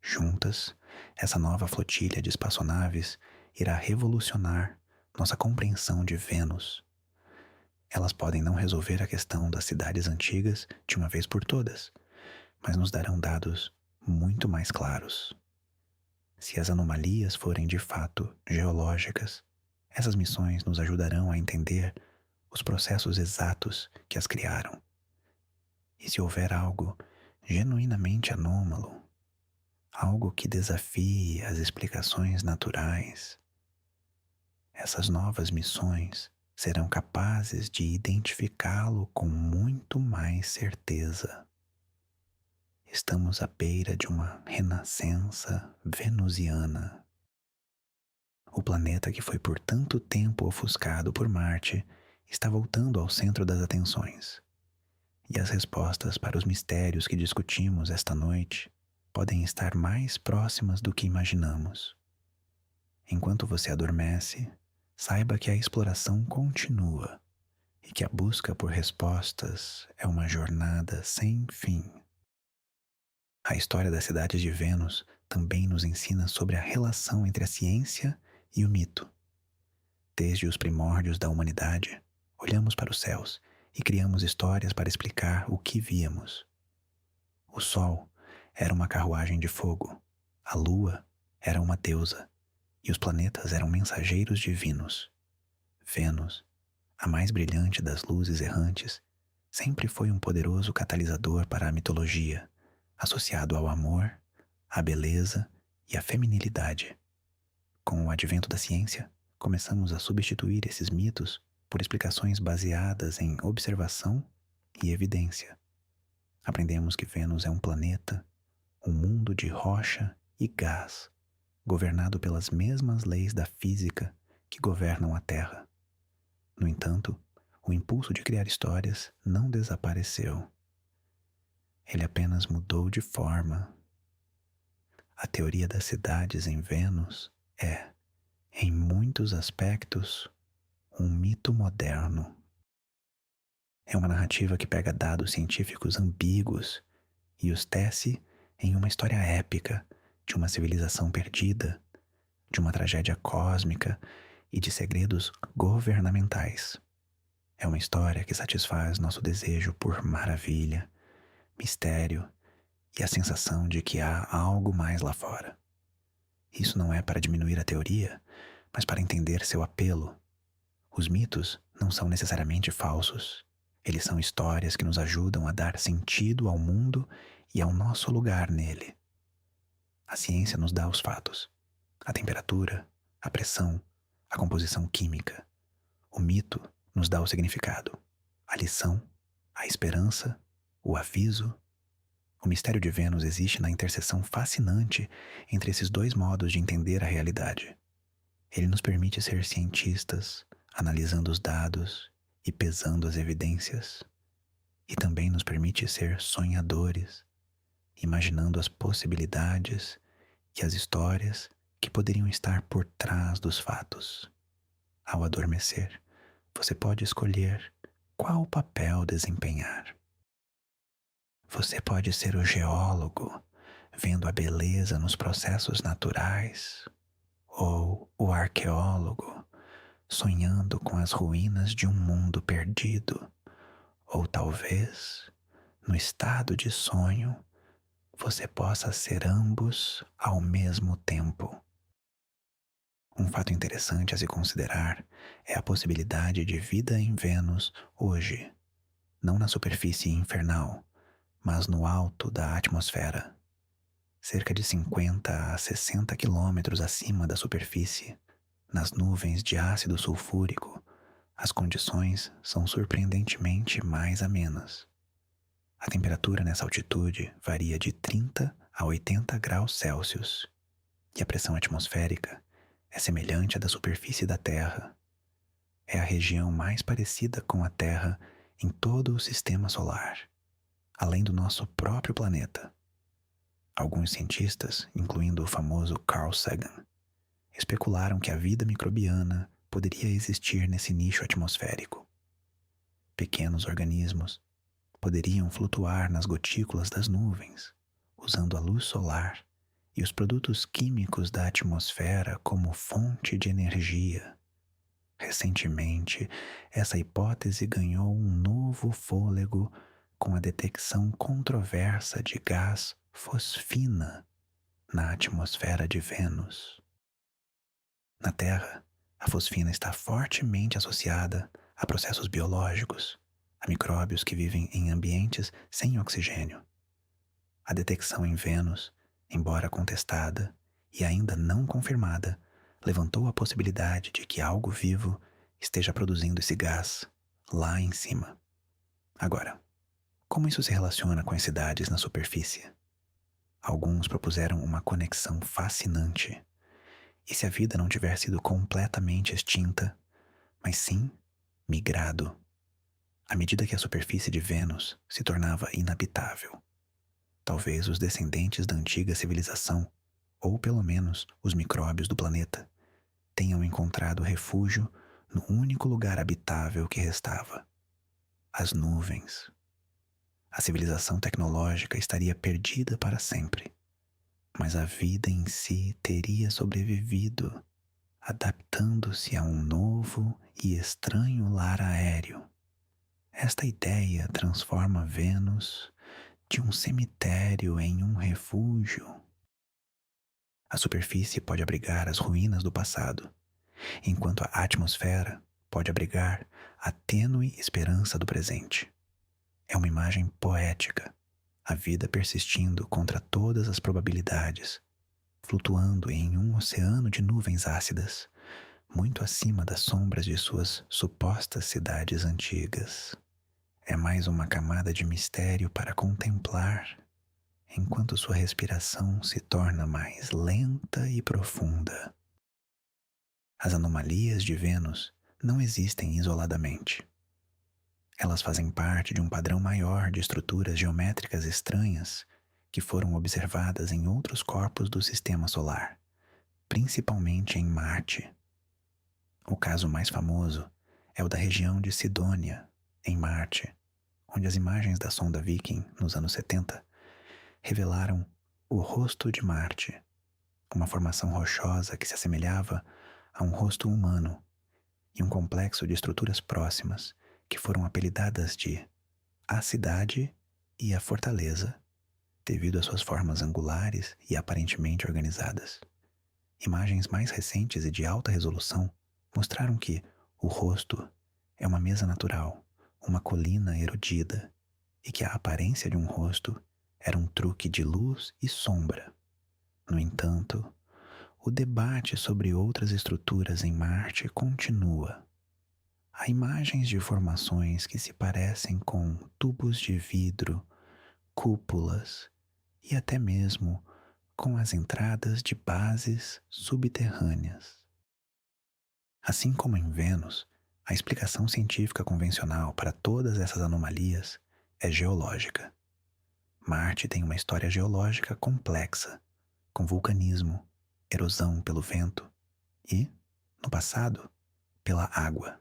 Juntas, essa nova flotilha de espaçonaves irá revolucionar nossa compreensão de Vênus. Elas podem não resolver a questão das cidades antigas de uma vez por todas, mas nos darão dados muito mais claros. Se as anomalias forem de fato geológicas, essas missões nos ajudarão a entender os processos exatos que as criaram. E se houver algo genuinamente anômalo, algo que desafie as explicações naturais, essas novas missões serão capazes de identificá-lo com muito mais certeza. Estamos à beira de uma renascença venusiana. O planeta que foi por tanto tempo ofuscado por Marte está voltando ao centro das atenções. E as respostas para os mistérios que discutimos esta noite podem estar mais próximas do que imaginamos. Enquanto você adormece, saiba que a exploração continua e que a busca por respostas é uma jornada sem fim. A história das cidades de Vênus também nos ensina sobre a relação entre a ciência e o mito. Desde os primórdios da humanidade, olhamos para os céus e criamos histórias para explicar o que víamos. O Sol era uma carruagem de fogo, a Lua era uma deusa e os planetas eram mensageiros divinos. Vênus, a mais brilhante das luzes errantes, sempre foi um poderoso catalisador para a mitologia, associado ao amor, à beleza e à feminilidade. Com o advento da ciência, começamos a substituir esses mitos por explicações baseadas em observação e evidência. Aprendemos que Vênus é um planeta, um mundo de rocha e gás, governado pelas mesmas leis da física que governam a Terra. No entanto, o impulso de criar histórias não desapareceu. Ele apenas mudou de forma. A teoria das cidades em Vênus é, em muitos aspectos, um mito moderno. É uma narrativa que pega dados científicos ambíguos e os tece em uma história épica de uma civilização perdida, de uma tragédia cósmica e de segredos governamentais. É uma história que satisfaz nosso desejo por maravilha, mistério e a sensação de que há algo mais lá fora. Isso não é para diminuir a teoria, mas para entender seu apelo. Os mitos não são necessariamente falsos. Eles são histórias que nos ajudam a dar sentido ao mundo e ao nosso lugar nele. A ciência nos dá os fatos: a temperatura, a pressão, a composição química. O mito nos dá o significado, a lição, a esperança, o aviso. O mistério de Vênus existe na interseção fascinante entre esses dois modos de entender a realidade. Ele nos permite ser cientistas, analisando os dados e pesando as evidências, e também nos permite ser sonhadores, imaginando as possibilidades e as histórias que poderiam estar por trás dos fatos. Ao adormecer, você pode escolher qual papel desempenhar. Você pode ser o geólogo, vendo a beleza nos processos naturais, ou o arqueólogo, sonhando com as ruínas de um mundo perdido, ou talvez, no estado de sonho, você possa ser ambos ao mesmo tempo. Um fato interessante a se considerar é a possibilidade de vida em Vênus hoje, não na superfície infernal, mas no alto da atmosfera, cerca de 50 a 60 quilômetros acima da superfície, nas nuvens de ácido sulfúrico, as condições são surpreendentemente mais amenas. A temperatura nessa altitude varia de 30 a 80 graus Celsius, e a pressão atmosférica é semelhante à da superfície da Terra. É a região mais parecida com a Terra em todo o sistema solar, além do nosso próprio planeta. Alguns cientistas, incluindo o famoso Carl Sagan, especularam que a vida microbiana poderia existir nesse nicho atmosférico. Pequenos organismos poderiam flutuar nas gotículas das nuvens, usando a luz solar e os produtos químicos da atmosfera como fonte de energia. Recentemente, essa hipótese ganhou um novo fôlego com a detecção controversa de gás fosfina na atmosfera de Vênus. Na Terra, a fosfina está fortemente associada a processos biológicos, a micróbios que vivem em ambientes sem oxigênio. A detecção em Vênus, embora contestada e ainda não confirmada, levantou a possibilidade de que algo vivo esteja produzindo esse gás lá em cima. Agora, como isso se relaciona com as cidades na superfície? Alguns propuseram uma conexão fascinante. E se a vida não tiver sido completamente extinta, mas sim migrado, à medida que a superfície de Vênus se tornava inabitável? Talvez os descendentes da antiga civilização, ou pelo menos os micróbios do planeta, tenham encontrado refúgio no único lugar habitável que restava: as nuvens. A civilização tecnológica estaria perdida para sempre, mas a vida em si teria sobrevivido, adaptando-se a um novo e estranho lar aéreo. Esta ideia transforma Vênus de um cemitério em um refúgio. A superfície pode abrigar as ruínas do passado, enquanto a atmosfera pode abrigar a tênue esperança do presente. É uma imagem poética, a vida persistindo contra todas as probabilidades, flutuando em um oceano de nuvens ácidas, muito acima das sombras de suas supostas cidades antigas. É mais uma camada de mistério para contemplar, enquanto sua respiração se torna mais lenta e profunda. As anomalias de Vênus não existem isoladamente. Elas fazem parte de um padrão maior de estruturas geométricas estranhas que foram observadas em outros corpos do Sistema Solar, principalmente em Marte. O caso mais famoso é o da região de Sidônia, em Marte, onde as imagens da sonda Viking, nos anos 70, revelaram o rosto de Marte, uma formação rochosa que se assemelhava a um rosto humano, e um complexo de estruturas próximas que foram apelidadas de a cidade e a fortaleza, devido às suas formas angulares e aparentemente organizadas. Imagens mais recentes e de alta resolução mostraram que o rosto é uma mesa natural, uma colina erodida, e que a aparência de um rosto era um truque de luz e sombra. No entanto, o debate sobre outras estruturas em Marte continua. Há imagens de formações que se parecem com tubos de vidro, cúpulas e até mesmo com as entradas de bases subterrâneas. Assim como em Vênus, a explicação científica convencional para todas essas anomalias é geológica. Marte tem uma história geológica complexa, com vulcanismo, erosão pelo vento e, no passado, pela água.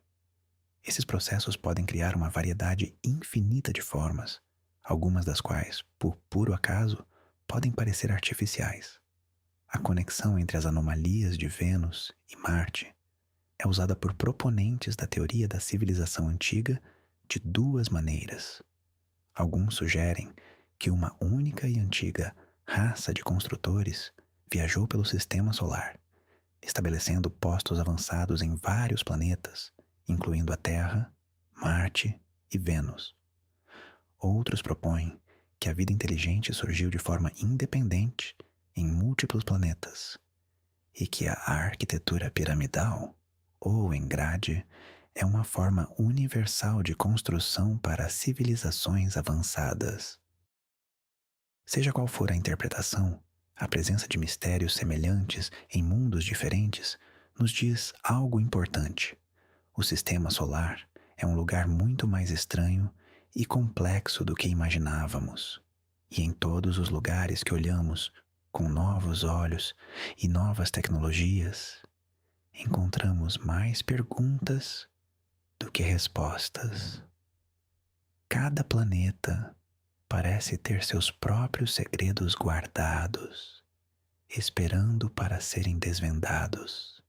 Esses processos podem criar uma variedade infinita de formas, algumas das quais, por puro acaso, podem parecer artificiais. A conexão entre as anomalias de Vênus e Marte é usada por proponentes da teoria da civilização antiga de duas maneiras. Alguns sugerem que uma única e antiga raça de construtores viajou pelo sistema solar, estabelecendo postos avançados em vários planetas, incluindo a Terra, Marte e Vênus. Outros propõem que a vida inteligente surgiu de forma independente em múltiplos planetas e que a arquitetura piramidal, ou em grade, é uma forma universal de construção para civilizações avançadas. Seja qual for a interpretação, a presença de mistérios semelhantes em mundos diferentes nos diz algo importante. O sistema solar é um lugar muito mais estranho e complexo do que imaginávamos. E em todos os lugares que olhamos com novos olhos e novas tecnologias, encontramos mais perguntas do que respostas. Cada planeta parece ter seus próprios segredos guardados, esperando para serem desvendados.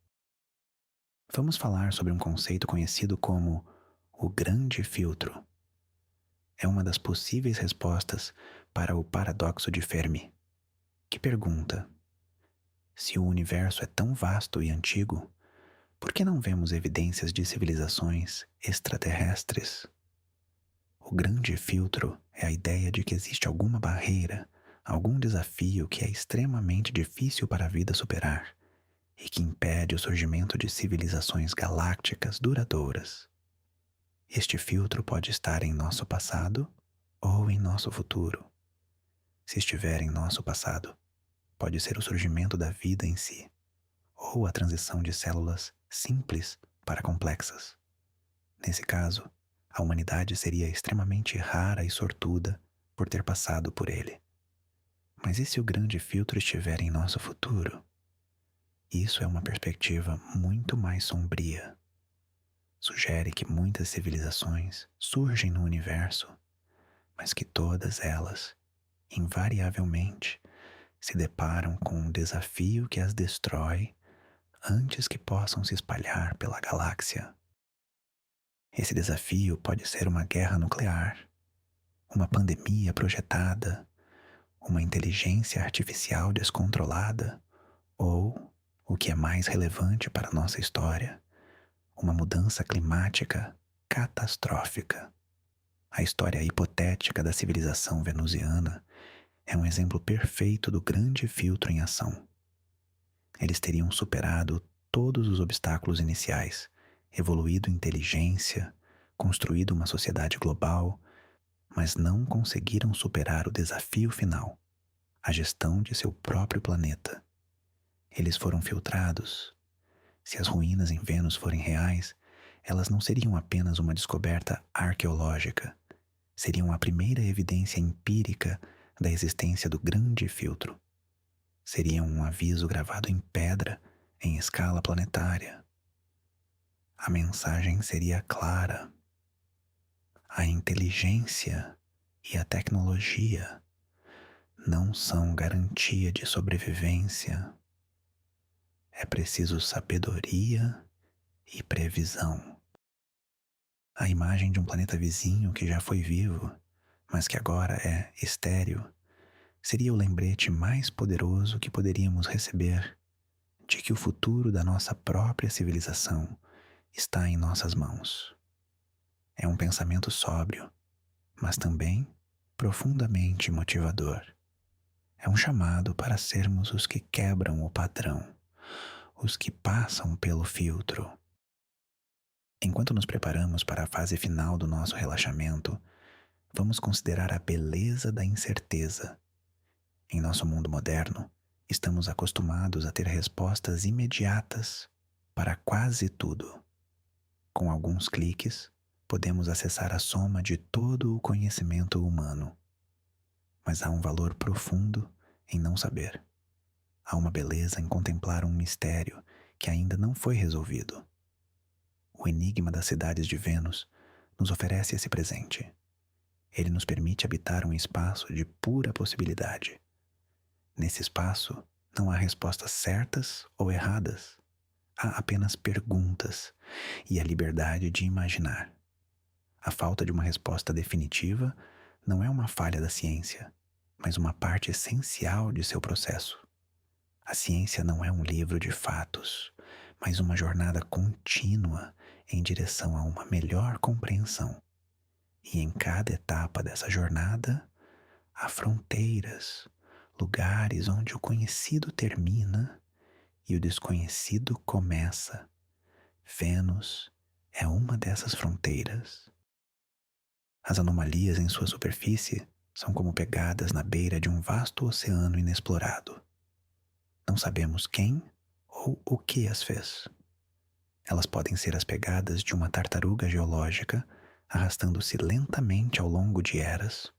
Vamos falar sobre um conceito conhecido como o grande filtro. É uma das possíveis respostas para o paradoxo de Fermi, que pergunta: se o universo é tão vasto e antigo, por que não vemos evidências de civilizações extraterrestres? O grande filtro é a ideia de que existe alguma barreira, algum desafio que é extremamente difícil para a vida superar e que impede o surgimento de civilizações galácticas duradouras. Este filtro pode estar em nosso passado ou em nosso futuro. Se estiver em nosso passado, pode ser o surgimento da vida em si, ou a transição de células simples para complexas. Nesse caso, a humanidade seria extremamente rara e sortuda por ter passado por ele. Mas e se o grande filtro estiver em nosso futuro? Isso é uma perspectiva muito mais sombria. Sugere que muitas civilizações surgem no universo, mas que todas elas, invariavelmente, se deparam com um desafio que as destrói antes que possam se espalhar pela galáxia. Esse desafio pode ser uma guerra nuclear, uma pandemia projetada, uma inteligência artificial descontrolada ou, o que é mais relevante para a nossa história, uma mudança climática catastrófica. A história hipotética da civilização venusiana é um exemplo perfeito do grande filtro em ação. Eles teriam superado todos os obstáculos iniciais, evoluído inteligência, construído uma sociedade global, mas não conseguiram superar o desafio final, a gestão de seu próprio planeta. Eles foram filtrados. Se as ruínas em Vênus forem reais, elas não seriam apenas uma descoberta arqueológica, seriam a primeira evidência empírica da existência do grande filtro. Seriam um aviso gravado em pedra em escala planetária. A mensagem seria clara. A inteligência e a tecnologia não são garantia de sobrevivência. É preciso sabedoria e previsão. A imagem de um planeta vizinho que já foi vivo, mas que agora é estéril, seria o lembrete mais poderoso que poderíamos receber de que o futuro da nossa própria civilização está em nossas mãos. É um pensamento sóbrio, mas também profundamente motivador. É um chamado para sermos os que quebram o padrão, os que passam pelo filtro. Enquanto nos preparamos para a fase final do nosso relaxamento, vamos considerar a beleza da incerteza. Em nosso mundo moderno, estamos acostumados a ter respostas imediatas para quase tudo. Com alguns cliques, podemos acessar a soma de todo o conhecimento humano. Mas há um valor profundo em não saber. Há uma beleza em contemplar um mistério que ainda não foi resolvido. O enigma das cidades de Vênus nos oferece esse presente. Ele nos permite habitar um espaço de pura possibilidade. Nesse espaço, não há respostas certas ou erradas. Há apenas perguntas e a liberdade de imaginar. A falta de uma resposta definitiva não é uma falha da ciência, mas uma parte essencial de seu processo. A ciência não é um livro de fatos, mas uma jornada contínua em direção a uma melhor compreensão. E em cada etapa dessa jornada, há fronteiras, lugares onde o conhecido termina e o desconhecido começa. Vênus é uma dessas fronteiras. As anomalias em sua superfície são como pegadas na beira de um vasto oceano inexplorado. Não sabemos quem ou o que as fez. Elas podem ser as pegadas de uma tartaruga geológica arrastando-se lentamente ao longo de eras,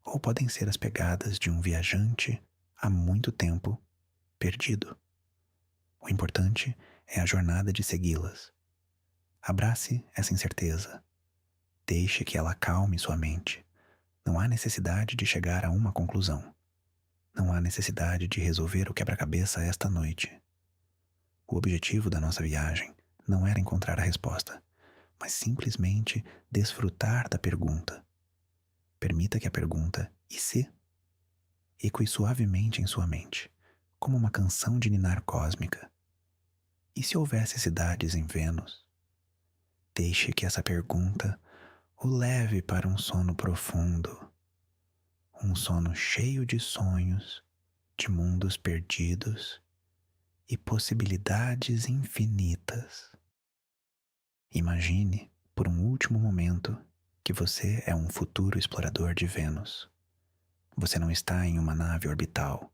ou podem ser as pegadas de um viajante há muito tempo perdido. O importante é a jornada de segui-las. Abrace essa incerteza. Deixe que ela acalme sua mente. Não há necessidade de chegar a uma conclusão. Não há necessidade de resolver o quebra-cabeça esta noite. O objetivo da nossa viagem não era encontrar a resposta, mas simplesmente desfrutar da pergunta. Permita que a pergunta "e se?" ecoe suavemente em sua mente, como uma canção de ninar cósmica. E se houvesse cidades em Vênus? Deixe que essa pergunta o leve para um sono profundo, um sono cheio de sonhos, de mundos perdidos e possibilidades infinitas. Imagine, por um último momento, que você é um futuro explorador de Vênus. Você não está em uma nave orbital,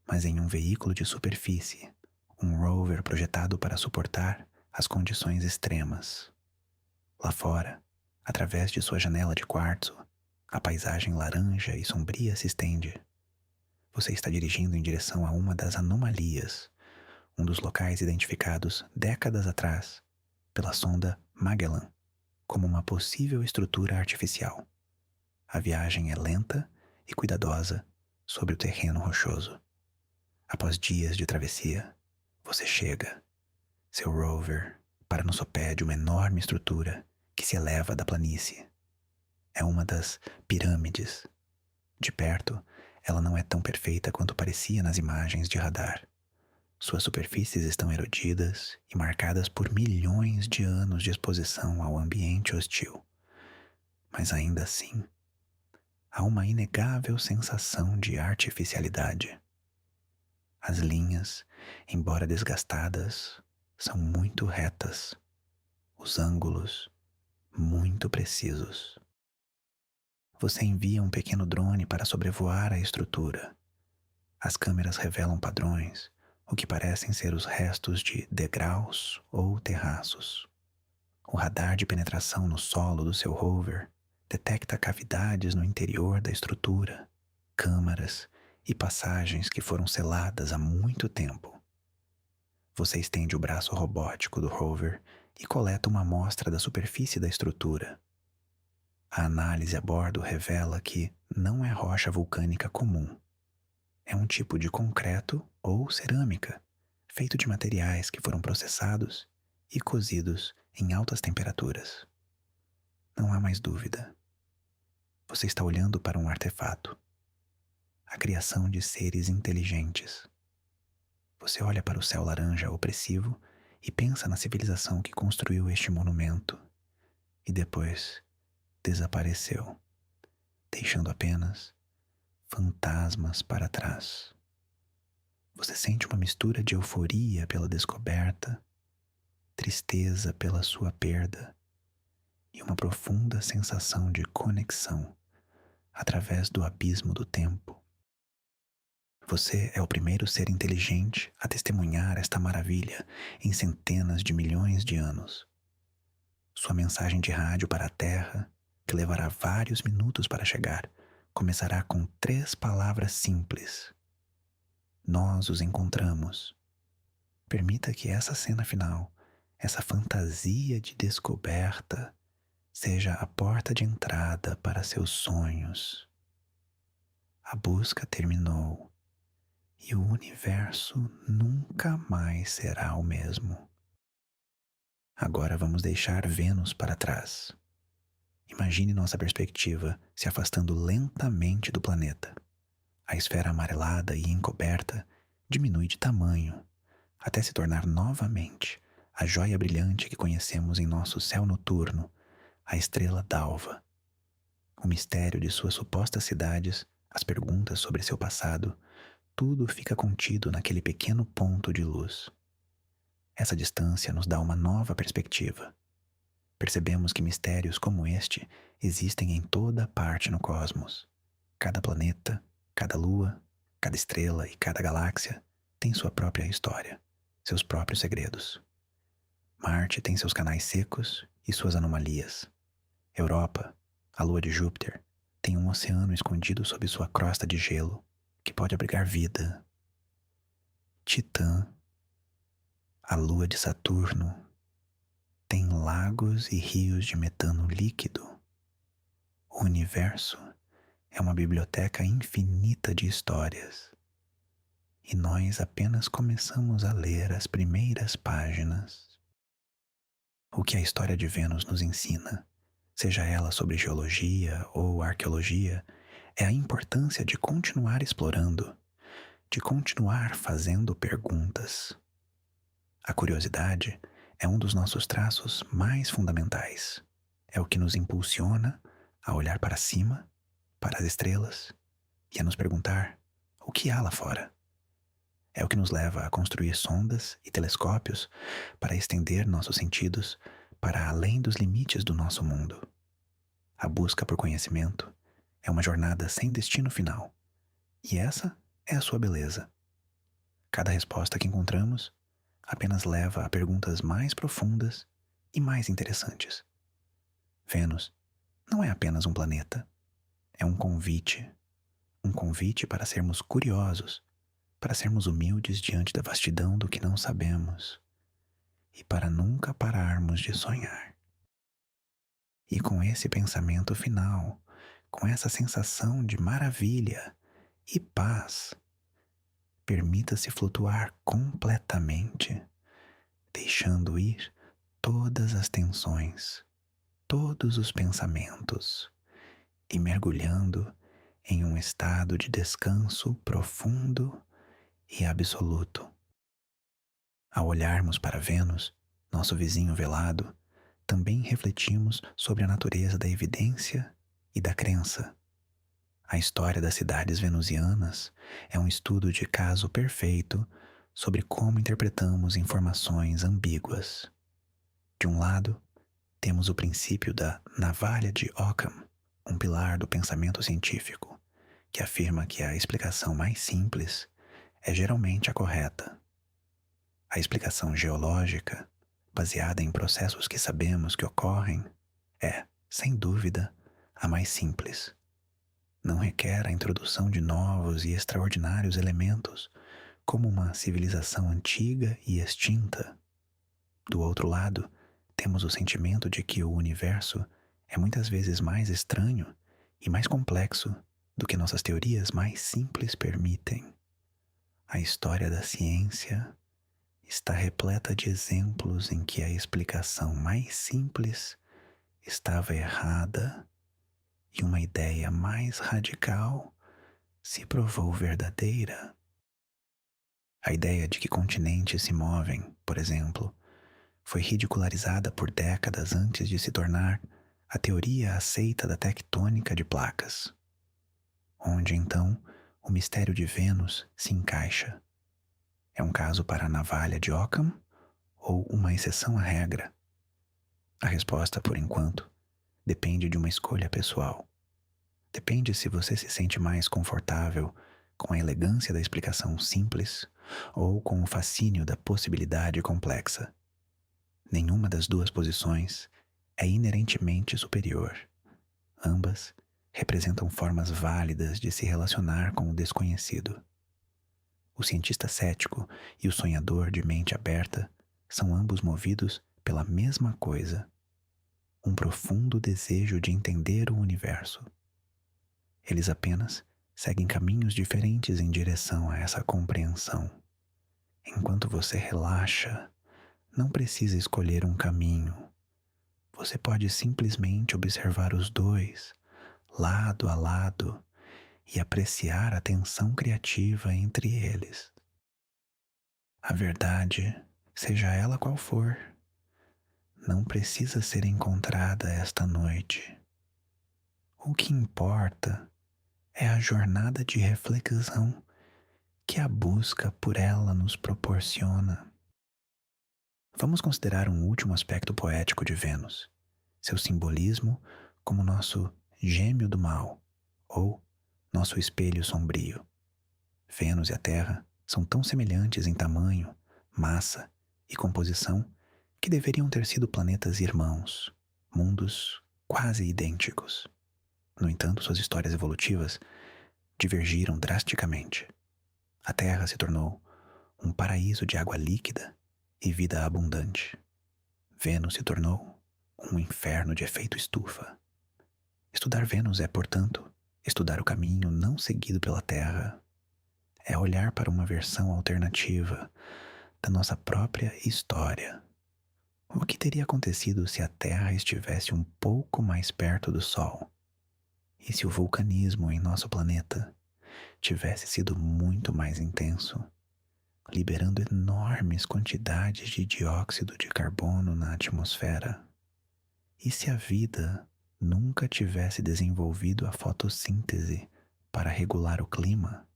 mas em um veículo de superfície, um rover projetado para suportar as condições extremas. Lá fora, através de sua janela de quartzo, a paisagem laranja e sombria se estende. Você está dirigindo em direção a uma das anomalias, um dos locais identificados décadas atrás pela sonda Magellan como uma possível estrutura artificial. A viagem é lenta e cuidadosa sobre o terreno rochoso. Após dias de travessia, você chega. Seu rover para no sopé de uma enorme estrutura que se eleva da planície. É uma das pirâmides. De perto, ela não é tão perfeita quanto parecia nas imagens de radar. Suas superfícies estão erodidas e marcadas por milhões de anos de exposição ao ambiente hostil. Mas ainda assim, há uma inegável sensação de artificialidade. As linhas, embora desgastadas, são muito retas. Os ângulos, muito precisos. Você envia um pequeno drone para sobrevoar a estrutura. As câmeras revelam padrões, o que parecem ser os restos de degraus ou terraços. O radar de penetração no solo do seu rover detecta cavidades no interior da estrutura, câmaras e passagens que foram seladas há muito tempo. Você estende o braço robótico do rover e coleta uma amostra da superfície da estrutura. A análise a bordo revela que não é rocha vulcânica comum. É um tipo de concreto ou cerâmica, feito de materiais que foram processados e cozidos em altas temperaturas. Não há mais dúvida. Você está olhando para um artefato, a criação de seres inteligentes. Você olha para o céu laranja opressivo e pensa na civilização que construiu este monumento e depois desapareceu, deixando apenas fantasmas para trás. Você sente uma mistura de euforia pela descoberta, tristeza pela sua perda e uma profunda sensação de conexão através do abismo do tempo. Você é o primeiro ser inteligente a testemunhar esta maravilha em centenas de milhões de anos. Sua mensagem de rádio para a Terra, que levará vários minutos para chegar, começará com 3 palavras simples. Nós os encontramos. Permita que essa cena final, essa fantasia de descoberta, seja a porta de entrada para seus sonhos. A busca terminou e o universo nunca mais será o mesmo. Agora vamos deixar Vênus para trás. Imagine nossa perspectiva se afastando lentamente do planeta. A esfera amarelada e encoberta diminui de tamanho, até se tornar novamente a joia brilhante que conhecemos em nosso céu noturno, a estrela d'alva. O mistério de suas supostas cidades, as perguntas sobre seu passado, tudo fica contido naquele pequeno ponto de luz. Essa distância nos dá uma nova perspectiva. Percebemos que mistérios como este existem em toda parte no cosmos. Cada planeta, cada lua, cada estrela e cada galáxia tem sua própria história, seus próprios segredos. Marte tem seus canais secos e suas anomalias. Europa, a lua de Júpiter, tem um oceano escondido sob sua crosta de gelo que pode abrigar vida. Titã, a lua de Saturno, tem lagos e rios de metano líquido. O universo é uma biblioteca infinita de histórias. E nós apenas começamos a ler as primeiras páginas. O que a história de Vênus nos ensina, seja ela sobre geologia ou arqueologia, é a importância de continuar explorando, de continuar fazendo perguntas. A curiosidade é um dos nossos traços mais fundamentais. É o que nos impulsiona a olhar para cima, para as estrelas, e a nos perguntar o que há lá fora. É o que nos leva a construir sondas e telescópios para estender nossos sentidos para além dos limites do nosso mundo. A busca por conhecimento é uma jornada sem destino final, e essa é a sua beleza. Cada resposta que encontramos apenas leva a perguntas mais profundas e mais interessantes. Vênus não é apenas um planeta, é um convite para sermos curiosos, para sermos humildes diante da vastidão do que não sabemos e para nunca pararmos de sonhar. E com esse pensamento final, com essa sensação de maravilha e paz, permita-se flutuar completamente, deixando ir todas as tensões, todos os pensamentos e mergulhando em um estado de descanso profundo e absoluto. Ao olharmos para Vênus, nosso vizinho velado, também refletimos sobre a natureza da evidência e da crença. A história das cidades venusianas é um estudo de caso perfeito sobre como interpretamos informações ambíguas. De um lado, temos o princípio da navalha de Occam, um pilar do pensamento científico, que afirma que a explicação mais simples é geralmente a correta. A explicação geológica, baseada em processos que sabemos que ocorrem, é, sem dúvida, a mais simples. Não requer a introdução de novos e extraordinários elementos, como uma civilização antiga e extinta. Do outro lado, temos o sentimento de que o universo é muitas vezes mais estranho e mais complexo do que nossas teorias mais simples permitem. A história da ciência está repleta de exemplos em que a explicação mais simples estava errada e uma ideia mais radical se provou verdadeira. A ideia de que continentes se movem, por exemplo, foi ridicularizada por décadas antes de se tornar a teoria aceita da tectônica de placas, onde então o mistério de Vênus se encaixa. É um caso para a navalha de Occam ou uma exceção à regra? A resposta, por enquanto, depende de uma escolha pessoal. Depende se você se sente mais confortável com a elegância da explicação simples ou com o fascínio da possibilidade complexa. Nenhuma das duas posições é inerentemente superior. Ambas representam formas válidas de se relacionar com o desconhecido. O cientista cético e o sonhador de mente aberta são ambos movidos pela mesma coisa: um profundo desejo de entender o universo. Eles apenas seguem caminhos diferentes em direção a essa compreensão. Enquanto você relaxa, não precisa escolher um caminho. Você pode simplesmente observar os dois, lado a lado, e apreciar a tensão criativa entre eles. A verdade, seja ela qual for, não precisa ser encontrada esta noite. O que importa é a jornada de reflexão que a busca por ela nos proporciona. Vamos considerar um último aspecto poético de Vênus, seu simbolismo como nosso gêmeo do mal, ou nosso espelho sombrio. Vênus e a Terra são tão semelhantes em tamanho, massa e composição que deveriam ter sido planetas irmãos, mundos quase idênticos. No entanto, suas histórias evolutivas divergiram drasticamente. A Terra se tornou um paraíso de água líquida e vida abundante. Vênus se tornou um inferno de efeito estufa. Estudar Vênus é, portanto, estudar o caminho não seguido pela Terra. É olhar para uma versão alternativa da nossa própria história. O que teria acontecido se a Terra estivesse um pouco mais perto do Sol? E se o vulcanismo em nosso planeta tivesse sido muito mais intenso, liberando enormes quantidades de dióxido de carbono na atmosfera? E se a vida nunca tivesse desenvolvido a fotossíntese para regular o clima?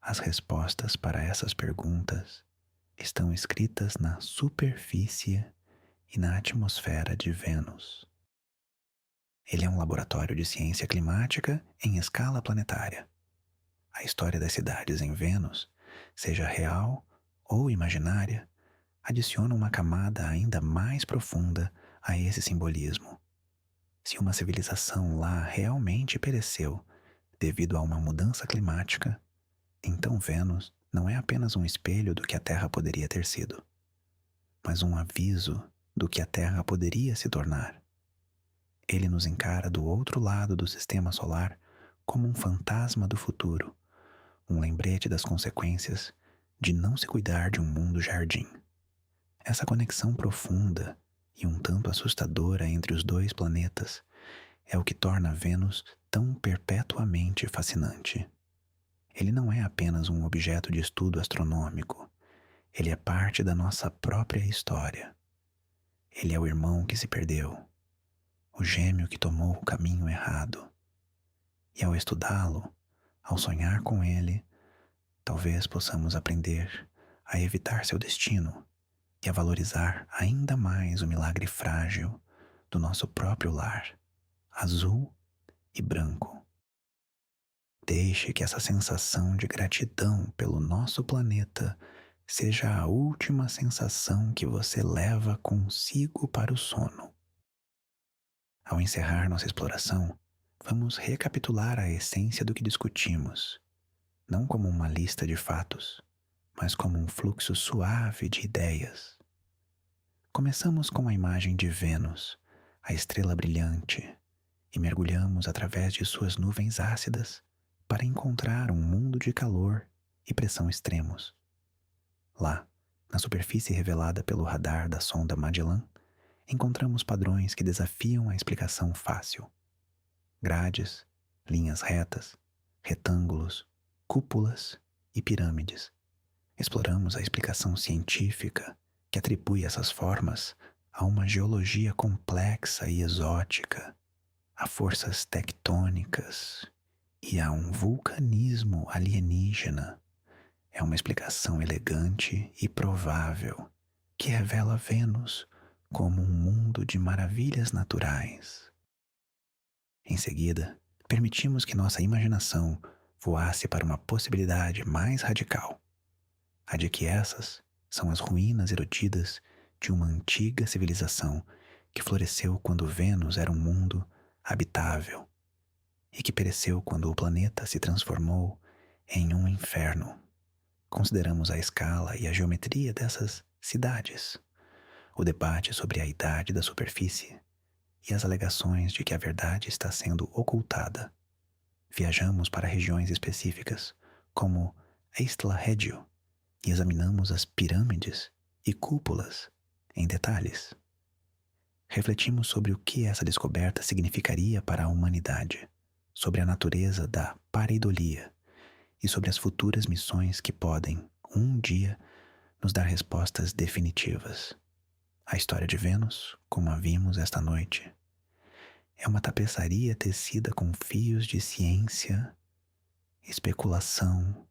As respostas para essas perguntas estão escritas na superfície e na atmosfera de Vênus. Ele é um laboratório de ciência climática em escala planetária. A história das cidades em Vênus, seja real ou imaginária, adiciona uma camada ainda mais profunda a esse simbolismo. Se uma civilização lá realmente pereceu devido a uma mudança climática, então Vênus não é apenas um espelho do que a Terra poderia ter sido, mas um aviso do que a Terra poderia se tornar. Ele nos encara do outro lado do sistema solar como um fantasma do futuro, um lembrete das consequências de não se cuidar de um mundo jardim. Essa conexão profunda e um tanto assustadora entre os dois planetas é o que torna Vênus tão perpetuamente fascinante. Ele não é apenas um objeto de estudo astronômico, ele é parte da nossa própria história. Ele é o irmão que se perdeu, o gêmeo que tomou o caminho errado. E ao estudá-lo, ao sonhar com ele, talvez possamos aprender a evitar seu destino e a valorizar ainda mais o milagre frágil do nosso próprio lar, azul e branco. Deixe que essa sensação de gratidão pelo nosso planeta seja a última sensação que você leva consigo para o sono. Ao encerrar nossa exploração, vamos recapitular a essência do que discutimos, não como uma lista de fatos, mas como um fluxo suave de ideias. Começamos com a imagem de Vênus, a estrela brilhante, e mergulhamos através de suas nuvens ácidas para encontrar um mundo de calor e pressão extremos. Lá, na superfície revelada pelo radar da sonda Magellan, encontramos padrões que desafiam a explicação fácil. Grades, linhas retas, retângulos, cúpulas e pirâmides. Exploramos a explicação científica que atribui essas formas a uma geologia complexa e exótica, a forças tectônicas e a um vulcanismo alienígena. É uma explicação elegante e provável que revela Vênus como um mundo de maravilhas naturais. Em seguida, permitimos que nossa imaginação voasse para uma possibilidade mais radical, a de que essas são as ruínas erodidas de uma antiga civilização que floresceu quando Vênus era um mundo habitável e que pereceu quando o planeta se transformou em um inferno. Consideramos a escala e a geometria dessas cidades, o debate sobre a idade da superfície e as alegações de que a verdade está sendo ocultada. Viajamos para regiões específicas, como Istla Regio, e examinamos as pirâmides e cúpulas em detalhes. Refletimos sobre o que essa descoberta significaria para a humanidade, sobre a natureza da pareidolia e sobre as futuras missões que podem, um dia, nos dar respostas definitivas. A história de Vênus, como a vimos esta noite, é uma tapeçaria tecida com fios de ciência, especulação,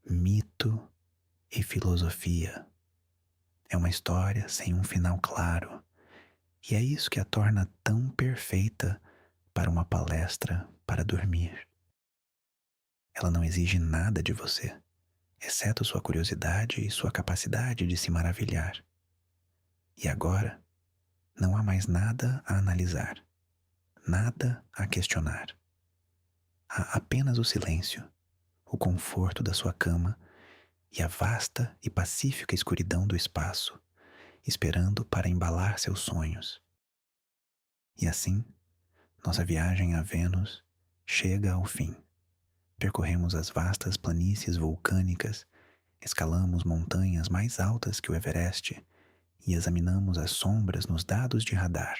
mito e filosofia. É uma história sem um final claro, e é isso que a torna tão perfeita para uma palestra para dormir. Ela não exige nada de você, exceto sua curiosidade e sua capacidade de se maravilhar. E agora, não há mais nada a analisar, nada a questionar. Há apenas o silêncio, o conforto da sua cama e a vasta e pacífica escuridão do espaço, esperando para embalar seus sonhos. E assim, nossa viagem a Vênus chega ao fim. Percorremos as vastas planícies vulcânicas, escalamos montanhas mais altas que o Everest e examinamos as sombras nos dados de radar,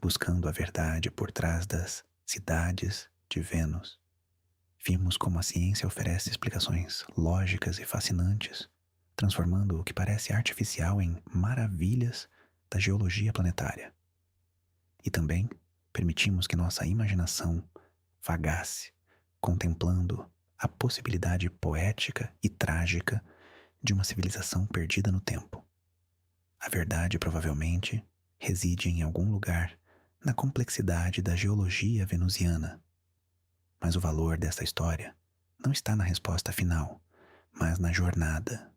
buscando a verdade por trás das cidades de Vênus. Vimos como a ciência oferece explicações lógicas e fascinantes, transformando o que parece artificial em maravilhas da geologia planetária. E também permitimos que nossa imaginação vagasse, contemplando a possibilidade poética e trágica de uma civilização perdida no tempo. A verdade provavelmente reside em algum lugar na complexidade da geologia venusiana. Mas o valor dessa história não está na resposta final, mas na jornada,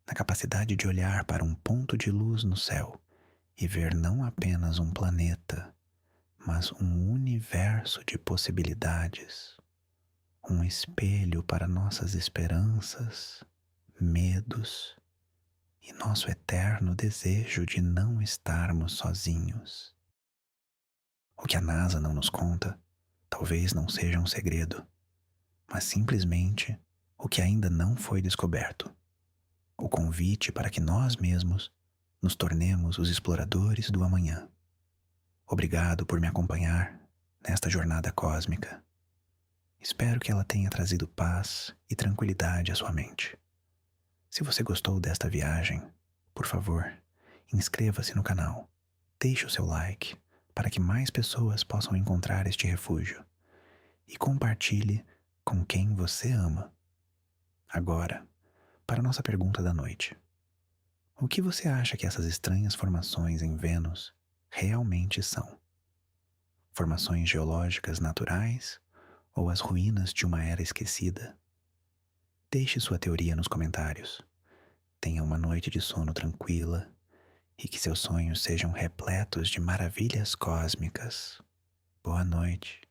na capacidade de olhar para um ponto de luz no céu e ver não apenas um planeta, mas um universo de possibilidades, um espelho para nossas esperanças, medos e nosso eterno desejo de não estarmos sozinhos. O que a NASA não nos conta talvez não seja um segredo, mas simplesmente o que ainda não foi descoberto. O convite para que nós mesmos nos tornemos os exploradores do amanhã. Obrigado por me acompanhar nesta jornada cósmica. Espero que ela tenha trazido paz e tranquilidade à sua mente. Se você gostou desta viagem, por favor, inscreva-se no canal, deixe o seu like para que mais pessoas possam encontrar este refúgio e compartilhe com quem você ama. Agora, para nossa pergunta da noite. O que você acha que essas estranhas formações em Vênus realmente são? Formações geológicas naturais ou as ruínas de uma era esquecida? Deixe sua teoria nos comentários. Tenha uma noite de sono tranquila e que seus sonhos sejam repletos de maravilhas cósmicas. Boa noite.